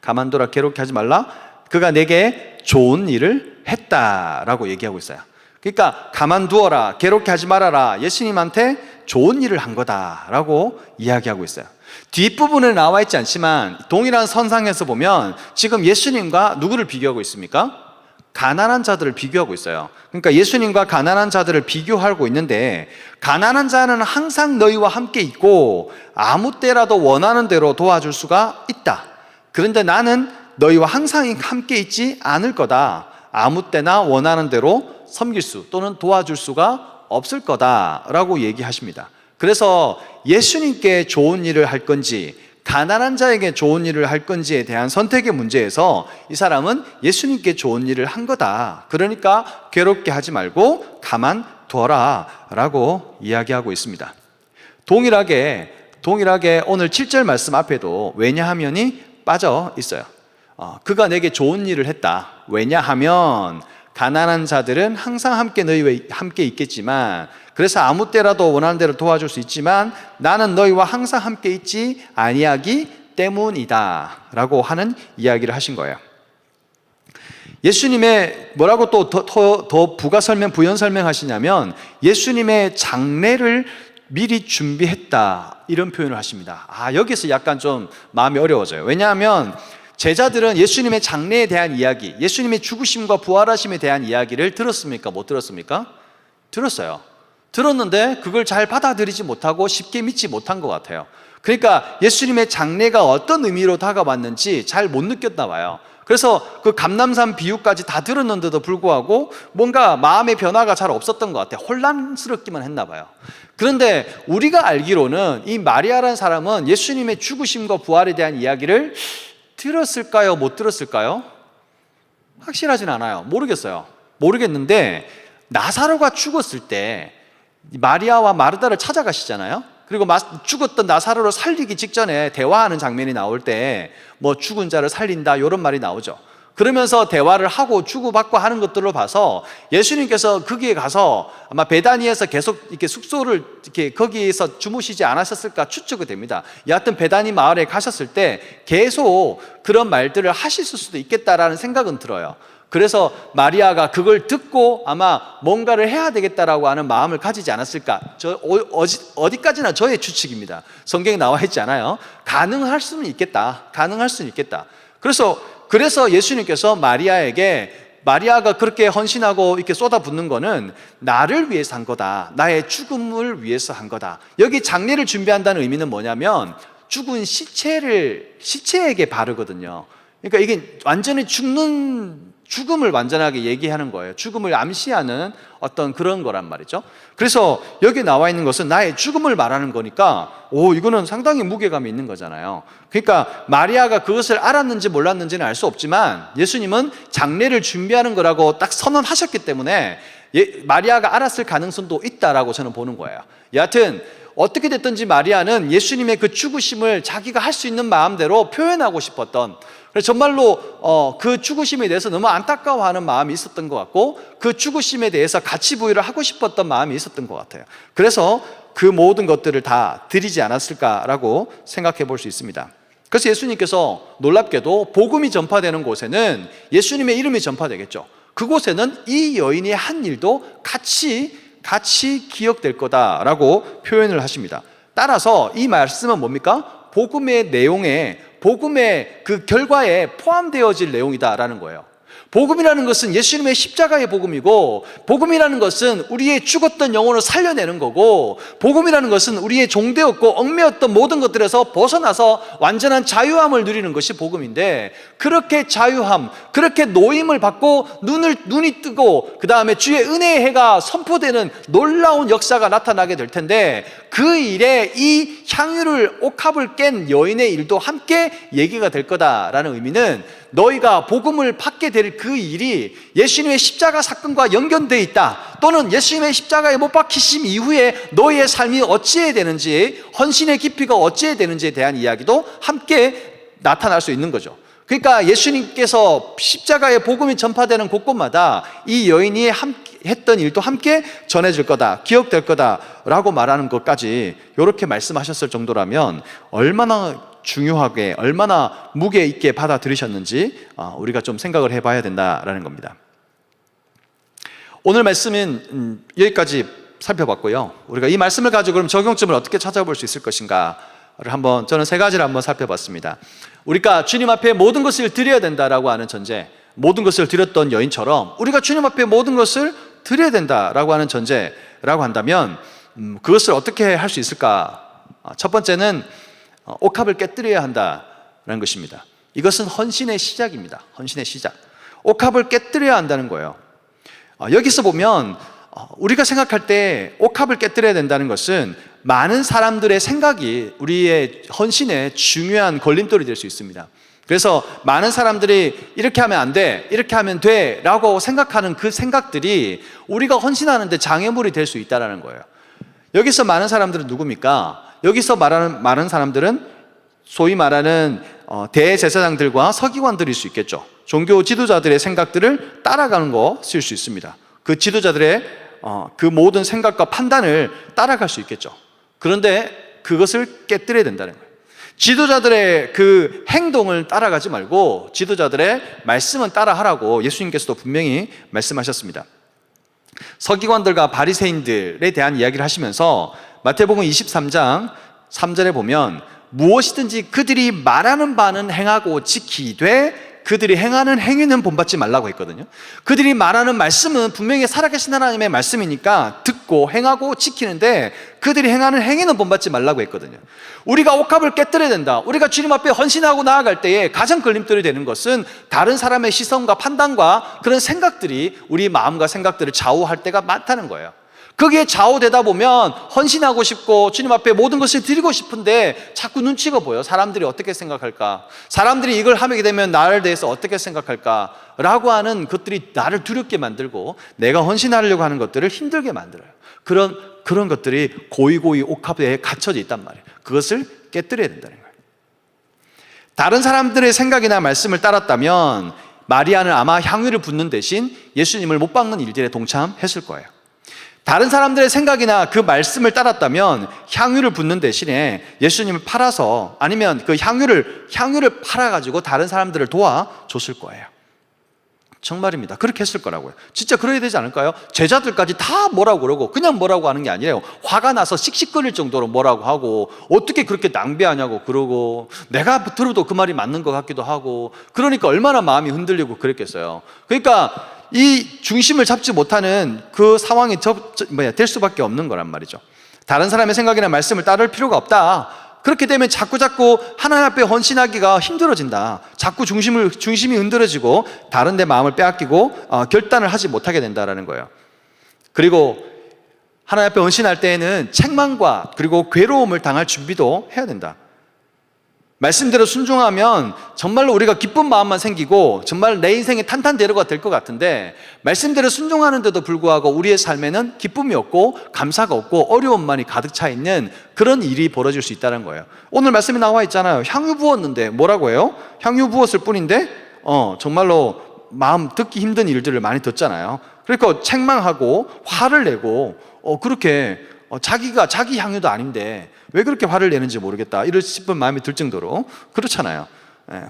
가만두라, 괴롭게 하지 말라. 그가 내게 좋은 일을 했다라고 얘기하고 있어요. 그러니까 가만두어라, 괴롭게 하지 말아라, 예수님한테 좋은 일을 한 거다라고 이야기하고 있어요. 뒷부분에 나와 있지 않지만 동일한 선상에서 보면 지금 예수님과 누구를 비교하고 있습니까? 가난한 자들을 비교하고 있어요. 그러니까 예수님과 가난한 자들을 비교하고 있는데, 가난한 자는 항상 너희와 함께 있고 아무 때라도 원하는 대로 도와줄 수가 있다. 그런데 나는 너희와 항상 함께 있지 않을 거다. 아무 때나 원하는 대로 섬길 수 또는 도와줄 수가 없을 거다라고 얘기하십니다. 그래서 예수님께 좋은 일을 할 건지 가난한 자에게 좋은 일을 할 건지에 대한 선택의 문제에서 이 사람은 예수님께 좋은 일을 한 거다. 그러니까 괴롭게 하지 말고 가만두어라 라고 이야기하고 있습니다. 동일하게 오늘 7절 말씀 앞에도 왜냐하면이 빠져 있어요. 그가 내게 좋은 일을 했다. 왜냐하면 가난한 자들은 항상 너희와 함께 있겠지만, 그래서 아무 때라도 원하는 대로 도와줄 수 있지만 나는 너희와 항상 함께 있지 아니하기 때문이다 라고 하는 이야기를 하신 거예요. 예수님의 뭐라고 또 더 부연 설명하시냐면 예수님의 장례를 미리 준비했다 이런 표현을 하십니다. 여기서 약간 좀 마음이 어려워져요. 왜냐하면 제자들은 예수님의 장례에 대한 이야기, 예수님의 죽으심과 부활하심에 대한 이야기를 들었습니까? 못 들었습니까? 들었어요. 들었는데 그걸 잘 받아들이지 못하고 쉽게 믿지 못한 것 같아요. 그러니까 예수님의 장례가 어떤 의미로 다가왔는지 잘 못 느꼈나 봐요. 그래서 그 감람산 비유까지 다 들었는데도 불구하고 뭔가 마음의 변화가 잘 없었던 것 같아요. 혼란스럽기만 했나 봐요. 그런데 우리가 알기로는 이 마리아라는 사람은 예수님의 죽으심과 부활에 대한 이야기를 들었을까요? 못 들었을까요? 확실하진 않아요. 모르겠는데 나사로가 죽었을 때 마리아와 마르다를 찾아가시잖아요. 그리고 죽었던 나사로를 살리기 직전에 대화하는 장면이 나올 때 뭐 죽은 자를 살린다 이런 말이 나오죠. 그러면서 대화를 하고 주고받고 하는 것들로 봐서 예수님께서 거기에 가서 아마 베다니에서 계속 이렇게 숙소를 이렇게 거기에서 주무시지 않으셨을까 추측이 됩니다. 여하튼 베다니 마을에 가셨을 때 계속 그런 말들을 하셨을 수도 있겠다라는 생각은 들어요. 그래서 마리아가 그걸 듣고 아마 뭔가를 해야 되겠다라고 하는 마음을 가지지 않았을까. 어디까지나 저의 추측입니다. 성경에 나와 있지 않아요. 가능할 수는 있겠다. 그래서 예수님께서 마리아가 그렇게 헌신하고 이렇게 쏟아붓는 거는 나를 위해서 한 거다. 나의 죽음을 위해서 한 거다. 여기 장례를 준비한다는 의미는 뭐냐면 죽은 시체에게 바르거든요. 그러니까 이게 완전히 죽음을 완전하게 얘기하는 거예요. 죽음을 암시하는 어떤 그런 거란 말이죠. 그래서 여기 나와 있는 것은 나의 죽음을 말하는 거니까 이거는 상당히 무게감이 있는 거잖아요. 그러니까 마리아가 그것을 알았는지 몰랐는지는 알 수 없지만 예수님은 장례를 준비하는 거라고 딱 선언하셨기 때문에 마리아가 알았을 가능성도 있다라고 저는 보는 거예요. 여하튼 어떻게 됐든지 마리아는 예수님의 그 죽으심을 자기가 할 수 있는 마음대로 표현하고 싶었던, 그래서 정말로 그 죽으심에 대해서 너무 안타까워하는 마음이 있었던 것 같고 그 죽으심에 대해서 가치 부여를 하고 싶었던 마음이 있었던 것 같아요. 그래서 그 모든 것들을 다 드리지 않았을까라고 생각해 볼 수 있습니다. 그래서 예수님께서 놀랍게도 복음이 전파되는 곳에는 예수님의 이름이 전파되겠죠. 그곳에는 이 여인이 한 일도 같이 기억될 거다라고 표현을 하십니다. 따라서 이 말씀은 뭡니까? 복음의 내용에, 복음의 그 결과에 포함되어질 내용이다라는 거예요. 복음이라는 것은 예수님의 십자가의 복음이고, 복음이라는 것은 우리의 죽었던 영혼을 살려내는 거고, 복음이라는 것은 우리의 종되었고 얽매였던 모든 것들에서 벗어나서 완전한 자유함을 누리는 것이 복음인데, 그렇게 자유함, 그렇게 노임을 받고 눈이 뜨고 그 다음에 주의 은혜의 해가 선포되는 놀라운 역사가 나타나게 될 텐데, 그 일에 이 향유를 옥합을 깬 여인의 일도 함께 얘기가 될 거다라는 의미는, 너희가 복음을 받게 될 그 일이 예수님의 십자가 사건과 연결되어 있다, 또는 예수님의 십자가에 못 박히심 이후에 너희의 삶이 어찌해야 되는지, 헌신의 깊이가 어찌해야 되는지에 대한 이야기도 함께 나타날 수 있는 거죠. 그러니까 예수님께서 십자가의 복음이 전파되는 곳곳마다 이 여인이 했던 일도 함께 전해질 거다, 기억될 거다라고 말하는 것까지 이렇게 말씀하셨을 정도라면 얼마나 중요하게, 얼마나 무게 있게 받아들이셨는지 우리가 좀 생각을 해봐야 된다라는 겁니다. 오늘 말씀은 여기까지 살펴봤고요. 우리가 이 말씀을 가지고 그럼 적용점을 어떻게 찾아볼 수 있을 것인가를 저는 세 가지를 한번 살펴봤습니다. 우리가 주님 앞에 모든 것을 드려야 된다라고 하는 전제, 모든 것을 드렸던 여인처럼 우리가 주님 앞에 모든 것을 드려야 된다라고 하는 전제라고 한다면 그것을 어떻게 할 수 있을까? 첫 번째는 옥합을 깨뜨려야 한다는 것입니다. 이것은 헌신의 시작입니다. 헌신의 시작. 옥합을 깨뜨려야 한다는 거예요. 여기서 보면 우리가 생각할 때 옥합을 깨뜨려야 된다는 것은 많은 사람들의 생각이 우리의 헌신에 중요한 걸림돌이 될 수 있습니다. 그래서 많은 사람들이 이렇게 하면 안 돼, 이렇게 하면 돼 라고 생각하는 그 생각들이 우리가 헌신하는데 장애물이 될 수 있다는 거예요. 여기서 많은 사람들은 누굽니까? 여기서 말하는 많은 사람들은 소위 말하는 대제사장들과 서기관들일 수 있겠죠. 종교 지도자들의 생각들을 따라가는 것일 수 있습니다. 그 지도자들의 그 모든 생각과 판단을 따라갈 수 있겠죠. 그런데 그것을 깨뜨려야 된다는 거예요. 지도자들의 그 행동을 따라가지 말고 지도자들의 말씀은 따라하라고 예수님께서도 분명히 말씀하셨습니다. 서기관들과 바리새인들에 대한 이야기를 하시면서 마태복음 23장 3절에 보면 무엇이든지 그들이 말하는 바는 행하고 지키되 그들이 행하는 행위는 본받지 말라고 했거든요. 그들이 말하는 말씀은 분명히 살아계신 하나님의 말씀이니까 듣고 행하고 지키는데 그들이 행하는 행위는 본받지 말라고 했거든요. 우리가 옥합을 깨뜨려야 된다. 우리가 주님 앞에 헌신하고 나아갈 때에 가장 걸림돌이 되는 것은 다른 사람의 시선과 판단과 그런 생각들이 우리 마음과 생각들을 좌우할 때가 많다는 거예요. 거기에 좌우되다 보면 헌신하고 싶고 주님 앞에 모든 것을 드리고 싶은데 자꾸 눈치가 보여. 사람들이 어떻게 생각할까? 사람들이 이걸 하게 되면 나를 대해서 어떻게 생각할까? 라고 하는 것들이 나를 두렵게 만들고 내가 헌신하려고 하는 것들을 힘들게 만들어요. 그런 것들이 고이고이 옥합에 갇혀져 있단 말이에요. 그것을 깨뜨려야 된다는 거예요. 다른 사람들의 생각이나 말씀을 따랐다면 마리아는 아마 향유를 붓는 대신 예수님을 못 박는 일들에 동참했을 거예요. 다른 사람들의 생각이나 그 말씀을 따랐다면 향유를 붓는 대신에 예수님을 팔아서 아니면 그 향유를 팔아가지고 다른 사람들을 도와줬을 거예요. 정말입니다. 그렇게 했을 거라고요. 진짜 그래야 되지 않을까요? 제자들까지 다 뭐라고 그러고 그냥 뭐라고 하는 게 아니래요. 화가 나서 씩씩거릴 정도로 뭐라고 하고 어떻게 그렇게 낭비하냐고 그러고 내가 들어도 그 말이 맞는 것 같기도 하고 그러니까 얼마나 마음이 흔들리고 그랬겠어요. 그러니까 이 중심을 잡지 못하는 그 상황이 될 수밖에 없는 거란 말이죠. 다른 사람의 생각이나 말씀을 따를 필요가 없다. 그렇게 되면 자꾸 하나님 앞에 헌신하기가 힘들어진다. 자꾸 중심이 흔들어지고 다른 데 마음을 빼앗기고 결단을 하지 못하게 된다라는 거예요. 그리고 하나님 앞에 헌신할 때에는 책망과 그리고 괴로움을 당할 준비도 해야 된다. 말씀대로 순종하면 정말로 우리가 기쁜 마음만 생기고 정말 내 인생의 탄탄대로가 될 것 같은데 말씀대로 순종하는데도 불구하고 우리의 삶에는 기쁨이 없고 감사가 없고 어려움만이 가득 차 있는 그런 일이 벌어질 수 있다는 거예요. 오늘 말씀에 나와 있잖아요. 향유 부었는데 뭐라고 해요? 향유 부었을 뿐인데 정말로 마음 듣기 힘든 일들을 많이 듣잖아요. 그러니까 책망하고 화를 내고 그렇게 자기가 자기 향유도 아닌데 왜 그렇게 화를 내는지 모르겠다 이럴 싶은 마음이 들 정도로 그렇잖아요.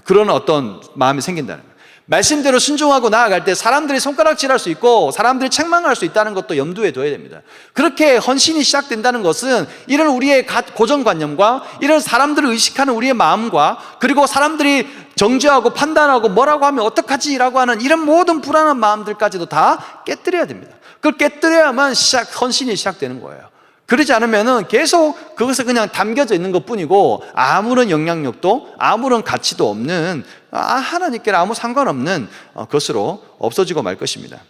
그런 어떤 마음이 생긴다는 거예요. 말씀대로 순종하고 나아갈 때 사람들이 손가락질할 수 있고 사람들이 책망할 수 있다는 것도 염두에 둬야 됩니다. 그렇게 헌신이 시작된다는 것은 이런 우리의 고정관념과 이런 사람들을 의식하는 우리의 마음과 그리고 사람들이 정죄하고 판단하고 뭐라고 하면 어떡하지? 라고 하는 이런 모든 불안한 마음들까지도 다 깨뜨려야 됩니다. 그걸 깨뜨려야만 헌신이 시작되는 거예요. 그러지 않으면 계속 그것에 그냥 담겨져 있는 것 뿐이고 아무런 영향력도 아무런 가치도 없는 하나님께 아무 상관없는 것으로 없어지고 말 것입니다.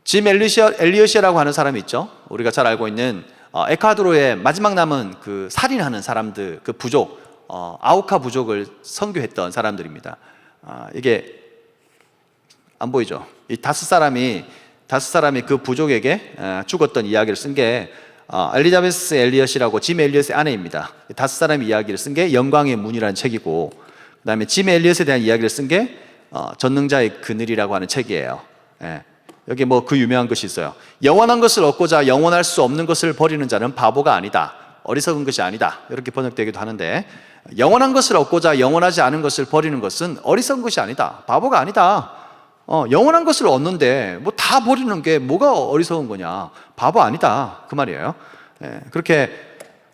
짐 엘리엇이라고 하는 사람이 있죠. 우리가 잘 알고 있는 에콰도르의 마지막 남은 그 살인하는 사람들 그 부족 아우카 부족을 선교했던 사람들입니다. 이게 안 보이죠? 이 다섯 사람이 그 부족에게 죽었던 이야기를 쓴 게 엘리자베스 엘리엇이라고 짐 엘리엇의 아내입니다. 다섯 사람의 이야기를 쓴 게 영광의 문이라는 책이고 그다음에 짐 엘리엇에 대한 이야기를 쓴 게 전능자의 그늘이라고 하는 책이에요. 여기 뭐 그 유명한 것이 있어요. 영원한 것을 얻고자 영원할 수 없는 것을 버리는 자는 바보가 아니다. 어리석은 것이 아니다. 이렇게 번역되기도 하는데 영원한 것을 얻고자 영원하지 않은 것을 버리는 것은 어리석은 것이 아니다. 바보가 아니다. 영원한 것을 얻는데 뭐 다 버리는 게 뭐가 어리석은 거냐. 바보 아니다. 그 말이에요.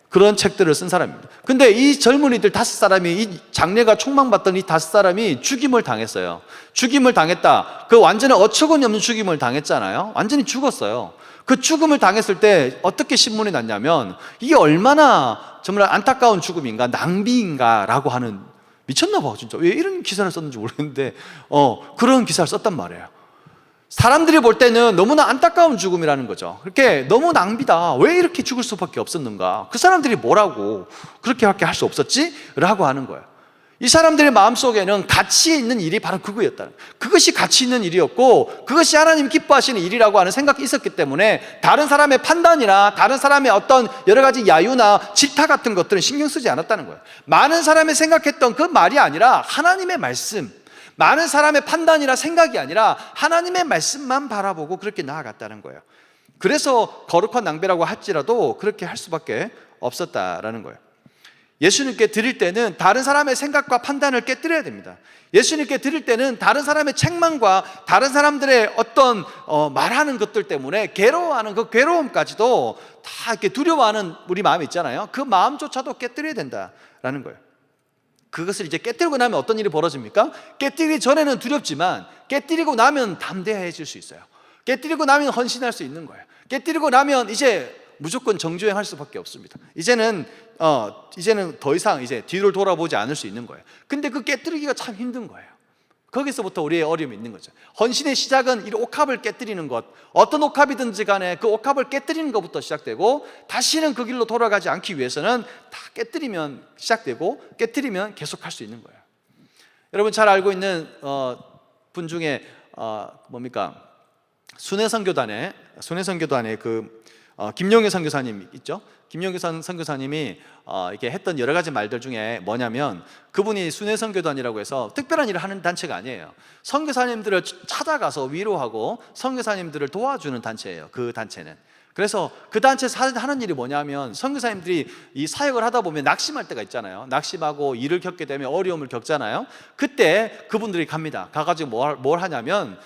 그런 책들을 쓴 사람입니다. 근데 이 젊은이들 다섯 사람이 이 장례가 총망받던 이 다섯 사람이 죽임을 당했어요. 죽임을 당했다. 그 완전히 어처구니 없는 죽임을 당했잖아요. 완전히 죽었어요. 그 죽음을 당했을 때 어떻게 신문이 났냐면 이게 얼마나 정말 안타까운 죽음인가 낭비인가라고 하는 미쳤나 봐 진짜. 왜 이런 기사를 썼는지 모르겠는데 그런 기사를 썼단 말이에요. 사람들이 볼 때는 너무나 안타까운 죽음이라는 거죠. 그렇게 너무 낭비다. 왜 이렇게 죽을 수밖에 없었는가? 그 사람들이 뭐라고 그렇게밖에 할 수 없었지? 라고 하는 거예요. 이 사람들의 마음속에는 가치 있는 일이 바로 그거였다. 그것이 가치 있는 일이었고 그것이 하나님 기뻐하시는 일이라고 하는 생각이 있었기 때문에 다른 사람의 판단이나 다른 사람의 어떤 여러 가지 야유나 질타 같은 것들은 신경 쓰지 않았다는 거예요. 많은 사람이 생각했던 그 말이 아니라 하나님의 말씀, 많은 사람의 판단이나 생각이 아니라 하나님의 말씀만 바라보고 그렇게 나아갔다는 거예요. 그래서 거룩한 낭비라고 할지라도 그렇게 할 수밖에 없었다라는 거예요. 예수님께 드릴 때는 다른 사람의 생각과 판단을 깨뜨려야 됩니다. 예수님께 드릴 때는 다른 사람의 책망과 다른 사람들의 어떤 말하는 것들 때문에 괴로워하는 그 괴로움까지도 다 이렇게 두려워하는 우리 마음이 있잖아요. 그 마음조차도 깨뜨려야 된다라는 거예요. 그것을 이제 깨뜨리고 나면 어떤 일이 벌어집니까? 깨뜨리기 전에는 두렵지만 깨뜨리고 나면 담대해질 수 있어요. 깨뜨리고 나면 헌신할 수 있는 거예요. 깨뜨리고 나면 이제 무조건 정주행할 수밖에 없습니다. 이제는 더 이상 이제 뒤를 돌아보지 않을 수 있는 거예요. 근데 그 깨뜨리기가 참 힘든 거예요. 거기서부터 우리의 어려움이 있는 거죠. 헌신의 시작은 이 옥합을 깨뜨리는 것, 어떤 옥합이든지 간에 그 옥합을 깨뜨리는 것부터 시작되고, 다시는 그 길로 돌아가지 않기 위해서는 다 깨뜨리면 시작되고, 깨뜨리면 계속할 수 있는 거예요. 여러분 잘 알고 있는 분 중에 순회선교단의 김용희 선교사님 있죠? 김용희 선교사님이 이렇게 했던 여러 가지 말들 중에 뭐냐면, 그분이 순회선교단이라고 해서 특별한 일을 하는 단체가 아니에요. 선교사님들을 찾아가서 위로하고 선교사님들을 도와주는 단체예요. 그 단체는. 그래서 그 단체에서 하는 일이 뭐냐면, 선교사님들이 이 사역을 하다 보면 낙심할 때가 있잖아요. 낙심하고 일을 겪게 되면 어려움을 겪잖아요. 그때 그분들이 갑니다. 가가지고 뭘 하냐면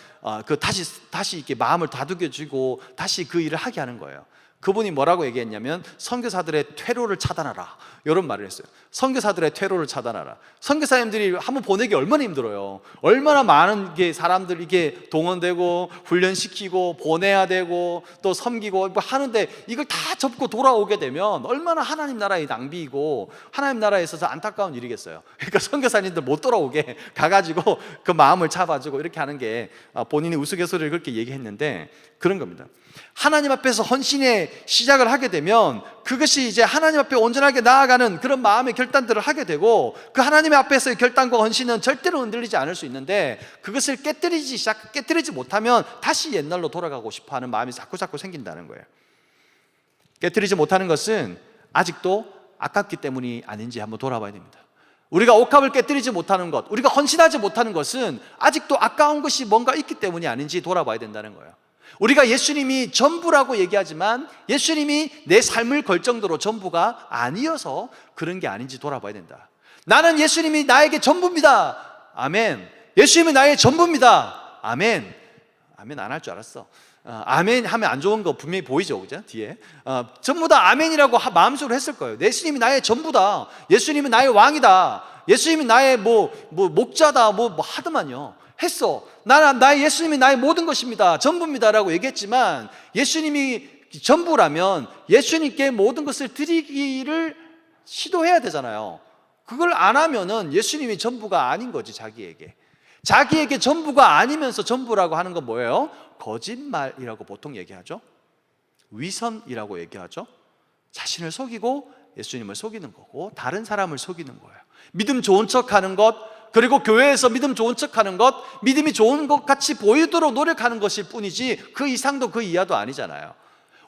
다시 이렇게 마음을 다독여주고 다시 그 일을 하게 하는 거예요. 그분이 뭐라고 얘기했냐면, 선교사들의 퇴로를 차단하라, 이런 말을 했어요. 선교사들의 퇴로를 차단하라. 선교사님들이 한번 보내기 얼마나 힘들어요. 얼마나 많은 게 사람들 이게 동원되고 훈련시키고 보내야 되고 또 섬기고 뭐 하는데, 이걸 다 접고 돌아오게 되면 얼마나 하나님 나라의 낭비이고 하나님 나라에 있어서 안타까운 일이겠어요. 그러니까 선교사님들 못 돌아오게 가가지고 그 마음을 잡아주고 이렇게 하는 게, 본인이 우스갯소리를 그렇게 얘기했는데 그런 겁니다. 하나님 앞에서 헌신의 시작을 하게 되면 그것이 이제 하나님 앞에 온전하게 나아가는 그런 마음의 결단들을 하게 되고, 그 하나님 앞에서의 결단과 헌신은 절대로 흔들리지 않을 수 있는데, 그것을 깨뜨리지 못하면 다시 옛날로 돌아가고 싶어하는 마음이 자꾸 생긴다는 거예요. 깨뜨리지 못하는 것은 아직도 아깝기 때문이 아닌지 한번 돌아봐야 됩니다. 우리가 옥합을 깨뜨리지 못하는 것, 우리가 헌신하지 못하는 것은 아직도 아까운 것이 뭔가 있기 때문이 아닌지 돌아봐야 된다는 거예요. 우리가 예수님이 전부라고 얘기하지만 예수님이 내 삶을 걸 정도로 전부가 아니어서 그런 게 아닌지 돌아봐야 된다. 나는 예수님이 나에게 전부입니다. 아멘. 예수님이 나의 전부입니다. 아멘. 아멘 안 할 줄 알았어. 아멘 하면 안 좋은 거 분명히 보이죠, 그죠? 뒤에 전부 다 아멘이라고 마음속으로 했을 거예요. 예수님이 나의 전부다. 예수님이 나의 왕이다. 예수님이 나의 목자다. 하더만요. 했어. 나의 예수님이 나의 모든 것입니다. 전부입니다라고 얘기했지만, 예수님이 전부라면 예수님께 모든 것을 드리기를 시도해야 되잖아요. 그걸 안 하면은 예수님이 전부가 아닌 거지. 자기에게 전부가 아니면서 전부라고 하는 건 뭐예요? 거짓말이라고 보통 얘기하죠. 위선이라고 얘기하죠. 자신을 속이고 예수님을 속이는 거고 다른 사람을 속이는 거예요. 믿음 좋은 척하는 것, 그리고 교회에서 믿음 좋은 척하는 것, 믿음이 좋은 것 같이 보이도록 노력하는 것일 뿐이지 그 이상도 그 이하도 아니잖아요.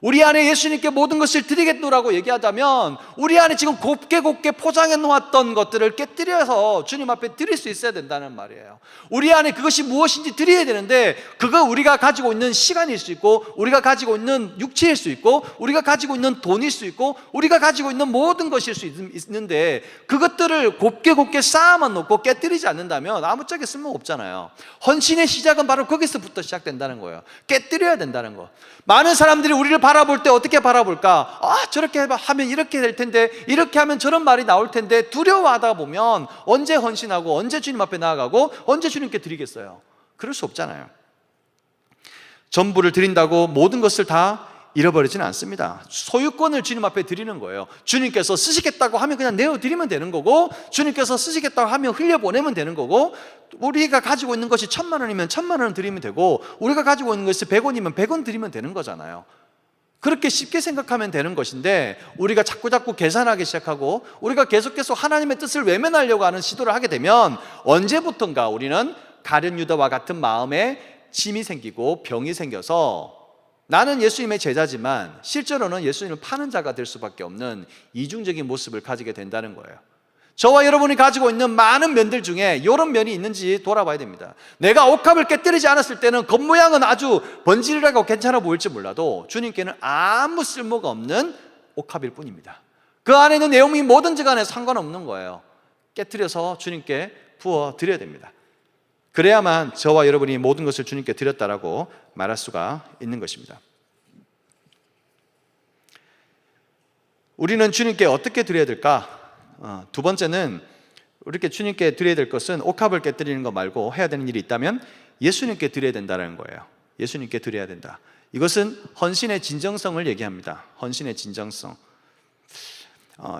우리 안에 예수님께 모든 것을 드리겠노라고 얘기하자면, 우리 안에 지금 곱게 포장해 놓았던 것들을 깨뜨려서 주님 앞에 드릴 수 있어야 된다는 말이에요. 우리 안에 그것이 무엇인지 드려야 되는데, 그거 우리가 가지고 있는 시간일 수 있고, 우리가 가지고 있는 육체일 수 있고, 우리가 가지고 있는 돈일 수 있고, 우리가 가지고 있는 모든 것일 수 있는데, 그것들을 곱게 쌓아만 놓고 깨뜨리지 않는다면 아무짝에 쓸모없잖아요. 헌신의 시작은 바로 거기서부터 시작된다는 거예요. 깨뜨려야 된다는 거. 많은 사람들이 우리를 바라볼 때 어떻게 바라볼까? 저렇게 하면 이렇게 될 텐데, 이렇게 하면 저런 말이 나올 텐데, 두려워하다 보면 언제 헌신하고 언제 주님 앞에 나아가고 언제 주님께 드리겠어요? 그럴 수 없잖아요. 전부를 드린다고 모든 것을 다 잃어버리지는 않습니다. 소유권을 주님 앞에 드리는 거예요. 주님께서 쓰시겠다고 하면 그냥 내어드리면 되는 거고, 주님께서 쓰시겠다고 하면 흘려보내면 되는 거고, 우리가 가지고 있는 것이 1,000,000원이면 1,000,000원을 드리면 되고, 우리가 가지고 있는 것이 100원이면 100원 드리면 되는 거잖아요. 그렇게 쉽게 생각하면 되는 것인데, 우리가 자꾸 계산하기 시작하고 우리가 계속 하나님의 뜻을 외면하려고 하는 시도를 하게 되면, 언제부턴가 우리는 가룟 유다와 같은 마음에 짐이 생기고 병이 생겨서 나는 예수님의 제자지만 실제로는 예수님을 파는 자가 될 수밖에 없는 이중적인 모습을 가지게 된다는 거예요. 저와 여러분이 가지고 있는 많은 면들 중에 이런 면이 있는지 돌아봐야 됩니다. 내가 옥합을 깨뜨리지 않았을 때는 겉모양은 아주 번지르르하고 괜찮아 보일지 몰라도 주님께는 아무 쓸모가 없는 옥합일 뿐입니다. 그 안에 있는 내용이 뭐든지 간에 상관없는 거예요. 깨뜨려서 주님께 부어드려야 됩니다. 그래야만 저와 여러분이 모든 것을 주님께 드렸다라고 말할 수가 있는 것입니다. 우리는 주님께 어떻게 드려야 될까? 두 번째는 이렇게 주님께 드려야 될 것은 옥합을 깨뜨리는 것 말고 해야 되는 일이 있다면 예수님께 드려야 된다는 거예요. 예수님께 드려야 된다. 이것은 헌신의 진정성을 얘기합니다. 헌신의 진정성.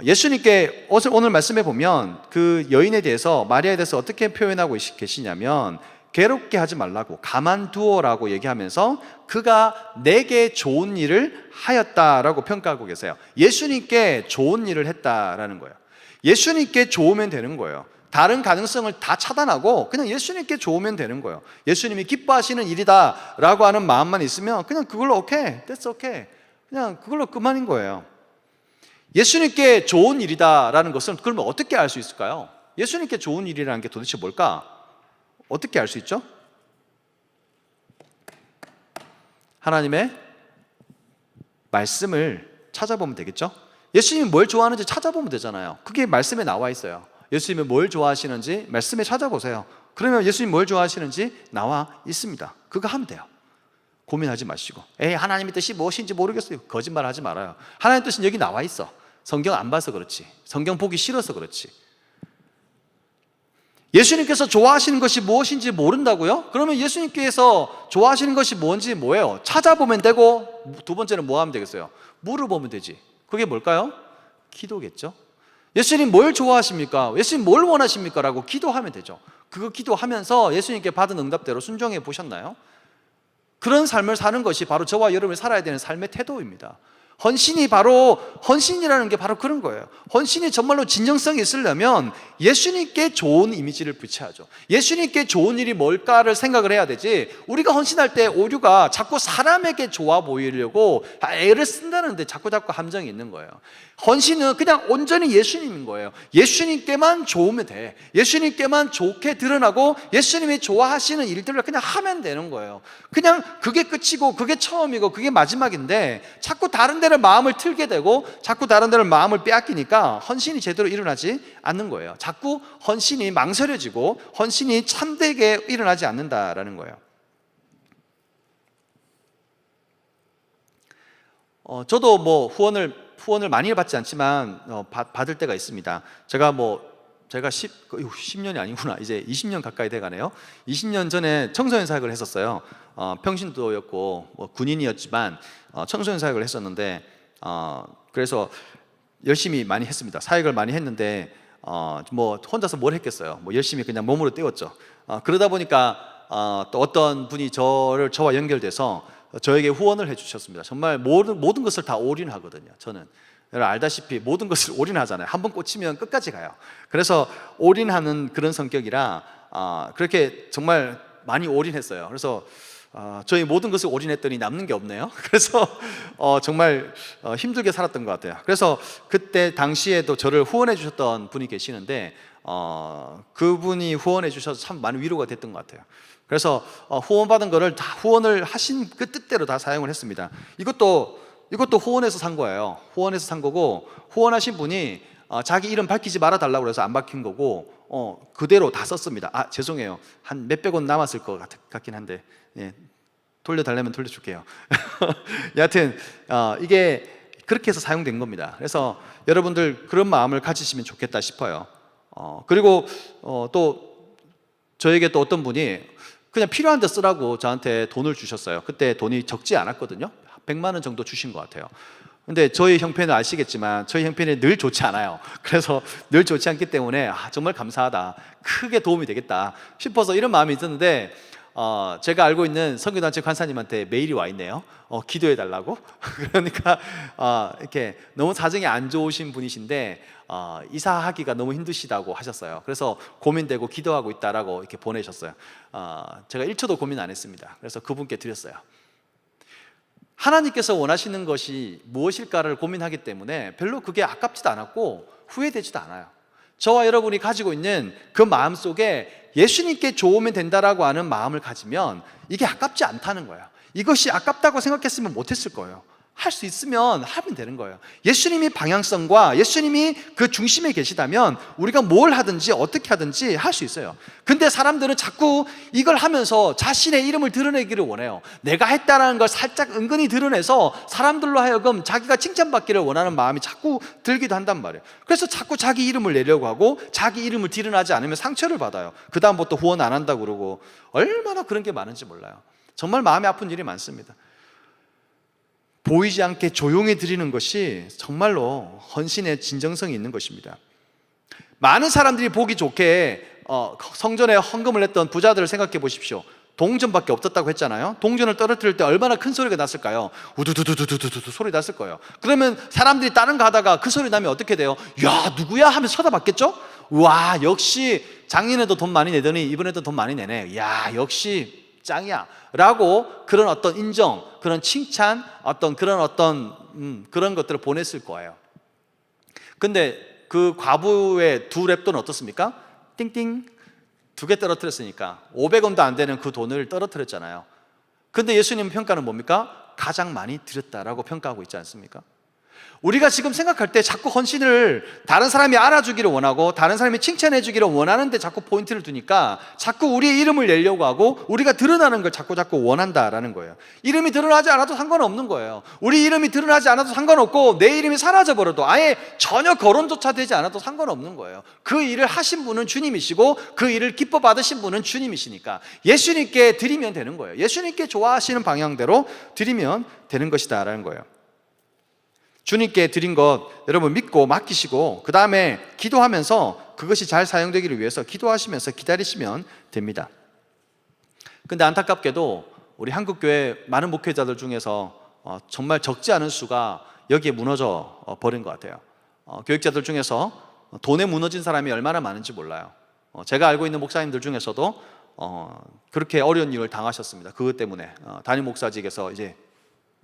예수님께 오늘 말씀해 보면 그 여인에 대해서, 마리아에 대해서 어떻게 표현하고 계시냐면 괴롭게 하지 말라고, 가만두어라고 얘기하면서 그가 내게 좋은 일을 하였다라고 평가하고 계세요. 예수님께 좋은 일을 했다라는 거예요. 예수님께 좋으면 되는 거예요. 다른 가능성을 다 차단하고 그냥 예수님께 좋으면 되는 거예요. 예수님이 기뻐하시는 일이다 라고 하는 마음만 있으면 그냥 그걸로 오케이, that's okay, 그냥 그걸로 그만인 거예요. 예수님께 좋은 일이다 라는 것은 그러면 어떻게 알 수 있을까요? 예수님께 좋은 일이라는 게 도대체 뭘까? 어떻게 알 수 있죠? 하나님의 말씀을 찾아보면 되겠죠? 예수님이 뭘 좋아하는지 찾아보면 되잖아요. 그게 말씀에 나와 있어요. 예수님이 뭘 좋아하시는지 말씀에 찾아보세요. 그러면 예수님이 뭘 좋아하시는지 나와 있습니다. 그거 하면 돼요. 고민하지 마시고 하나님의 뜻이 무엇인지 모르겠어요. 거짓말 하지 말아요. 하나님의 뜻은 여기 나와 있어. 성경 안 봐서 그렇지, 성경 보기 싫어서 그렇지. 예수님께서 좋아하시는 것이 무엇인지 모른다고요? 그러면 예수님께서 좋아하시는 것이 뭔지 뭐예요? 찾아보면 되고, 두 번째는 뭐 하면 되겠어요? 물어보면 되지. 그게 뭘까요? 기도겠죠. 예수님 뭘 좋아하십니까? 예수님 뭘 원하십니까? 라고 기도하면 되죠. 그거 기도하면서 예수님께 받은 응답대로 순종해 보셨나요? 그런 삶을 사는 것이 바로 저와 여러분이 살아야 되는 삶의 태도입니다. 헌신이라는 게 바로 그런 거예요. 헌신이 정말로 진정성이 있으려면 예수님께 좋은 이미지를 붙여야죠. 예수님께 좋은 일이 뭘까를 생각을 해야 되지, 우리가 헌신할 때 오류가 자꾸 사람에게 좋아 보이려고 애를 쓴다는데 자꾸 함정이 있는 거예요. 헌신은 그냥 온전히 예수님인 거예요. 예수님께만 좋으면 돼. 예수님께만 좋게 드러나고 예수님이 좋아하시는 일들을 그냥 하면 되는 거예요. 그냥 그게 끝이고 그게 처음이고 그게 마지막인데 자꾸 다른 데를 마음을 틀게 되고 자꾸 다른 데를 마음을 빼앗기니까 헌신이 제대로 일어나지 않는 거예요. 자꾸 헌신이 망설여지고 헌신이 참되게 일어나지 않는다라는 거예요. 저도 뭐 후원을 많이 받지 않지만 받을 때가 있습니다. 제가 10년이 아니구나, 이제 20년 가까이 돼가네요. 20년 전에 청소년 사역을 했었어요. 평신도였고 군인이었지만 청소년 사역을 했었는데 그래서 열심히 많이 했습니다. 사역을 많이 했는데 혼자서 뭘 했겠어요. 열심히 그냥 몸으로 때웠죠. 그러다 보니까 또 어떤 분이 저와 연결돼서 저에게 후원을 해주셨습니다. 정말 모든 것을 다 올인하거든요. 저는 여러분 알다시피 모든 것을 올인하잖아요. 한번 꽂히면 끝까지 가요. 그래서 올인하는 그런 성격이라 그렇게 정말 많이 올인했어요. 그래서 저희 모든 것을 올인했더니 남는 게 없네요. 그래서 정말 힘들게 살았던 것 같아요. 그래서 그때 당시에도 저를 후원해 주셨던 분이 계시는데 그분이 후원해 주셔서 참 많은 위로가 됐던 것 같아요. 그래서 후원받은 거를 다 후원을 하신 그 뜻대로 다 사용을 했습니다. 이것도 후원해서 산 거예요. 후원해서 산 거고, 후원하신 분이 자기 이름 밝히지 말아 달라고 해서 안 밝힌 거고 그대로 다 썼습니다. 죄송해요. 한 몇백 원 남았을 것 같긴 한데 돌려달라면 돌려줄게요. 여하튼 이게 그렇게 해서 사용된 겁니다. 그래서 여러분들 그런 마음을 가지시면 좋겠다 싶어요. 그리고 또 저에게 또 어떤 분이 그냥 필요한 데 쓰라고 저한테 돈을 주셨어요. 그때 돈이 적지 않았거든요. 100만 원 정도 주신 것 같아요. 근데 저희 형편을 아시겠지만 저희 형편이 늘 좋지 않아요. 그래서 늘 좋지 않기 때문에 정말 감사하다, 크게 도움이 되겠다 싶어서 이런 마음이 있었는데 제가 알고 있는 선교단체 관사님한테 메일이 와 있네요. 기도해 달라고. 그러니까 이렇게 너무 사정이 안 좋으신 분이신데 이사하기가 너무 힘드시다고 하셨어요. 그래서 고민되고 기도하고 있다라고 이렇게 보내셨어요. 제가 1초도 고민 안 했습니다. 그래서 그분께 드렸어요. 하나님께서 원하시는 것이 무엇일까를 고민하기 때문에 별로 그게 아깝지도 않았고 후회되지도 않아요. 저와 여러분이 가지고 있는 그 마음 속에 예수님께 좋으면 된다라고 하는 마음을 가지면 이게 아깝지 않다는 거예요. 이것이 아깝다고 생각했으면 못했을 거예요. 할 수 있으면 하면 되는 거예요. 예수님이 방향성과 예수님이 그 중심에 계시다면 우리가 뭘 하든지 어떻게 하든지 할 수 있어요. 근데 사람들은 자꾸 이걸 하면서 자신의 이름을 드러내기를 원해요. 내가 했다는 걸 살짝 은근히 드러내서 사람들로 하여금 자기가 칭찬받기를 원하는 마음이 자꾸 들기도 한단 말이에요. 그래서 자꾸 자기 이름을 내려고 하고 자기 이름을 드러나지 않으면 상처를 받아요. 그 다음부터 후원 안 한다고 그러고 얼마나 그런 게 많은지 몰라요. 정말 마음이 아픈 일이 많습니다. 보이지 않게 조용히 드리는 것이 정말로 헌신의 진정성이 있는 것입니다. 많은 사람들이 보기 좋게 성전에 헌금을 했던 부자들을 생각해 보십시오. 동전밖에 없었다고 했잖아요. 동전을 떨어뜨릴 때 얼마나 큰 소리가 났을까요? 우두두두두두두 소리 났을 거예요. 그러면 사람들이 다른 거 하다가 그 소리 나면 어떻게 돼요? 야, 누구야? 하면서 쳐다봤겠죠? 와, 역시 작년에도 돈 많이 내더니 이번에도 돈 많이 내네. 야, 역시 짱이야 라고 그런 어떤 인정, 그런 칭찬, 그런 것들을 보냈을 거예요. 근데 그 과부의 두 랩돈은 어떻습니까? 띵띵 2개 떨어뜨렸으니까 500원도 안 되는 그 돈을 떨어뜨렸잖아요. 근데 예수님 평가는 뭡니까? 가장 많이 드렸다라고 평가하고 있지 않습니까? 우리가 지금 생각할 때 자꾸 헌신을 다른 사람이 알아주기를 원하고 다른 사람이 칭찬해 주기를 원하는데 자꾸 포인트를 두니까 자꾸 우리의 이름을 내려고 하고 우리가 드러나는 걸 자꾸 원한다라는 거예요. 이름이 드러나지 않아도 상관없는 거예요. 우리 이름이 드러나지 않아도 상관없고 내 이름이 사라져버려도 아예 전혀 거론조차 되지 않아도 상관없는 거예요. 그 일을 하신 분은 주님이시고 그 일을 기뻐 받으신 분은 주님이시니까 예수님께 드리면 되는 거예요. 예수님께 좋아하시는 방향대로 드리면 되는 것이다 라는 거예요. 주님께 드린 것 여러분 믿고 맡기시고 그 다음에 기도하면서 그것이 잘 사용되기를 위해서 기도하시면서 기다리시면 됩니다. 근데 안타깝게도 우리 한국교회 많은 목회자들 중에서 정말 적지 않은 수가 여기에 무너져 버린 것 같아요. 교육자들 중에서 돈에 무너진 사람이 얼마나 많은지 몰라요. 제가 알고 있는 목사님들 중에서도 그렇게 어려운 일을 당하셨습니다. 그것 때문에 담임 목사직에서 이제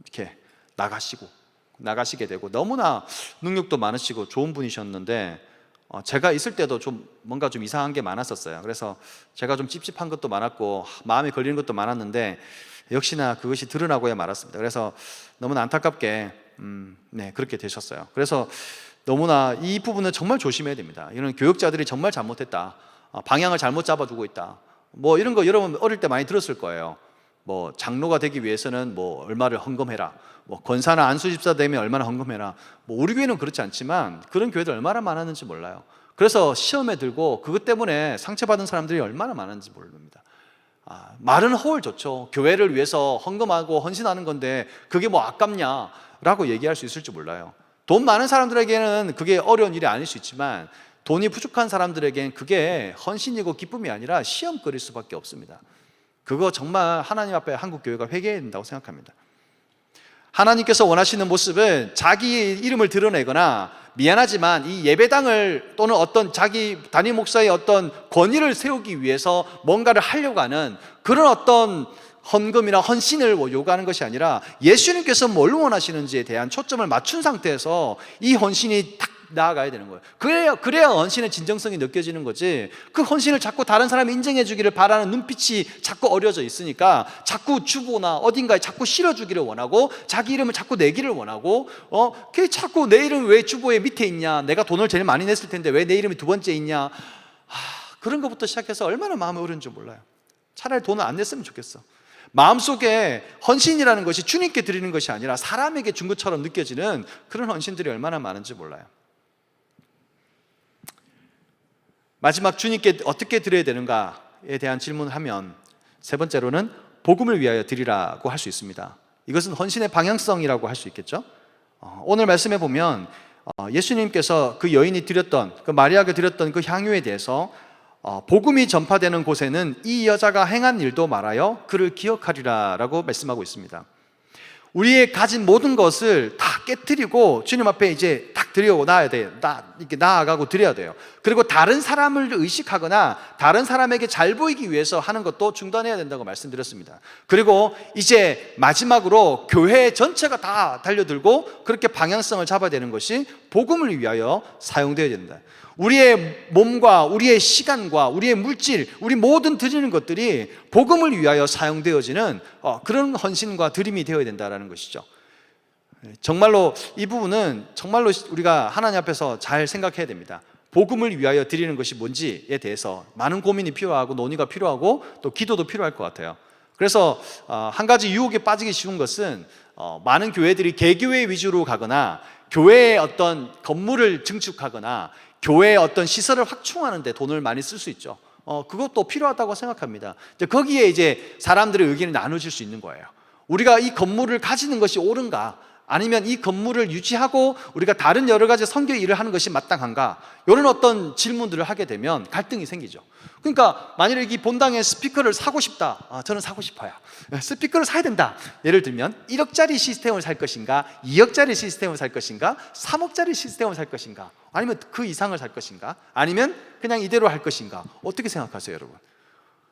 이렇게 나가시게 되고 너무나 능력도 많으시고 좋은 분이셨는데 제가 있을 때도 뭔가 좀 이상한 게 많았었어요. 그래서 제가 좀 찝찝한 것도 많았고 마음에 걸리는 것도 많았는데 역시나 그것이 드러나고야 말았습니다. 그래서 너무나 안타깝게 그렇게 되셨어요. 그래서 너무나 이 부분은 정말 조심해야 됩니다. 이런 교육자들이 정말 잘못했다, 방향을 잘못 잡아주고 있다, 뭐 이런 거 여러분 어릴 때 많이 들었을 거예요. 뭐 장로가 되기 위해서는 뭐 얼마를 헌금해라, 뭐 권사나 안수집사 되면 얼마나 헌금해라. 뭐 우리 교회는 그렇지 않지만 그런 교회들 얼마나 많았는지 몰라요. 그래서 시험에 들고 그것 때문에 상처받은 사람들이 얼마나 많은지 모릅니다. 말은 허울 좋죠. 교회를 위해서 헌금하고 헌신하는 건데 그게 뭐 아깝냐라고 얘기할 수 있을지 몰라요. 돈 많은 사람들에게는 그게 어려운 일이 아닐 수 있지만 돈이 부족한 사람들에게는 그게 헌신이고 기쁨이 아니라 시험거리일 수밖에 없습니다. 그거 정말 하나님 앞에 한국 교회가 회개해야 된다고 생각합니다. 하나님께서 원하시는 모습은 자기 이름을 드러내거나 미안하지만 이 예배당을 또는 어떤 자기 담임 목사의 어떤 권위를 세우기 위해서 뭔가를 하려고 하는 그런 어떤 헌금이나 헌신을 요구하는 것이 아니라 예수님께서 뭘 원하시는지에 대한 초점을 맞춘 상태에서 이 헌신이 딱 나아가야 되는 거예요. 그래야 헌신의 진정성이 느껴지는 거지. 그 헌신을 자꾸 다른 사람이 인정해 주기를 바라는 눈빛이 자꾸 어려져 있으니까 자꾸 주보나 어딘가에 자꾸 실어주기를 원하고 자기 이름을 자꾸 내기를 원하고 걔 자꾸 내 이름 왜 주보에 밑에 있냐, 내가 돈을 제일 많이 냈을 텐데 왜 내 이름이 두 번째 있냐, 그런 것부터 시작해서 얼마나 마음이 어려운지 몰라요. 차라리 돈을 안 냈으면 좋겠어. 마음속에 헌신이라는 것이 주님께 드리는 것이 아니라 사람에게 준 것처럼 느껴지는 그런 헌신들이 얼마나 많은지 몰라요. 마지막 주님께 어떻게 드려야 되는가에 대한 질문을 하면 세 번째로는 복음을 위하여 드리라고 할 수 있습니다. 이것은 헌신의 방향성이라고 할 수 있겠죠. 오늘 말씀해 보면 예수님께서 그 여인이 드렸던, 그 마리아가 드렸던 그 향유에 대해서 복음이 전파되는 곳에는 이 여자가 행한 일도 말하여 그를 기억하리라 라고 말씀하고 있습니다. 우리의 가진 모든 것을 다 깨뜨리고 주님 앞에 이제 딱 드리고 나아야 돼요. 이렇게 나아가고 드려야 돼요. 그리고 다른 사람을 의식하거나 다른 사람에게 잘 보이기 위해서 하는 것도 중단해야 된다고 말씀드렸습니다. 그리고 이제 마지막으로 교회 전체가 다 달려들고 그렇게 방향성을 잡아야 되는 것이 복음을 위하여 사용되어야 된다. 우리의 몸과 우리의 시간과 우리의 물질, 우리 모든 드리는 것들이 복음을 위하여 사용되어지는 그런 헌신과 드림이 되어야 된다는 것이죠. 정말로 이 부분은 정말로 우리가 하나님 앞에서 잘 생각해야 됩니다. 복음을 위하여 드리는 것이 뭔지에 대해서 많은 고민이 필요하고 논의가 필요하고 또 기도도 필요할 것 같아요. 그래서 한 가지 유혹에 빠지기 쉬운 것은 많은 교회들이 개교회 위주로 가거나 교회의 어떤 건물을 증축하거나 교회의 어떤 시설을 확충하는 데 돈을 많이 쓸 수 있죠. 그것도 필요하다고 생각합니다. 거기에 이제 사람들의 의견이 나눠질 수 있는 거예요. 우리가 이 건물을 가지는 것이 옳은가? 아니면 이 건물을 유지하고 우리가 다른 여러 가지 선교 일을 하는 것이 마땅한가? 이런 어떤 질문들을 하게 되면 갈등이 생기죠. 그러니까 만일에 이 본당에 스피커를 사고 싶다. 저는 사고 싶어요. 스피커를 사야 된다. 예를 들면 1억짜리 시스템을 살 것인가, 2억짜리 시스템을 살 것인가, 3억짜리 시스템을 살 것인가, 아니면 그 이상을 살 것인가, 아니면 그냥 이대로 할 것인가. 어떻게 생각하세요, 여러분?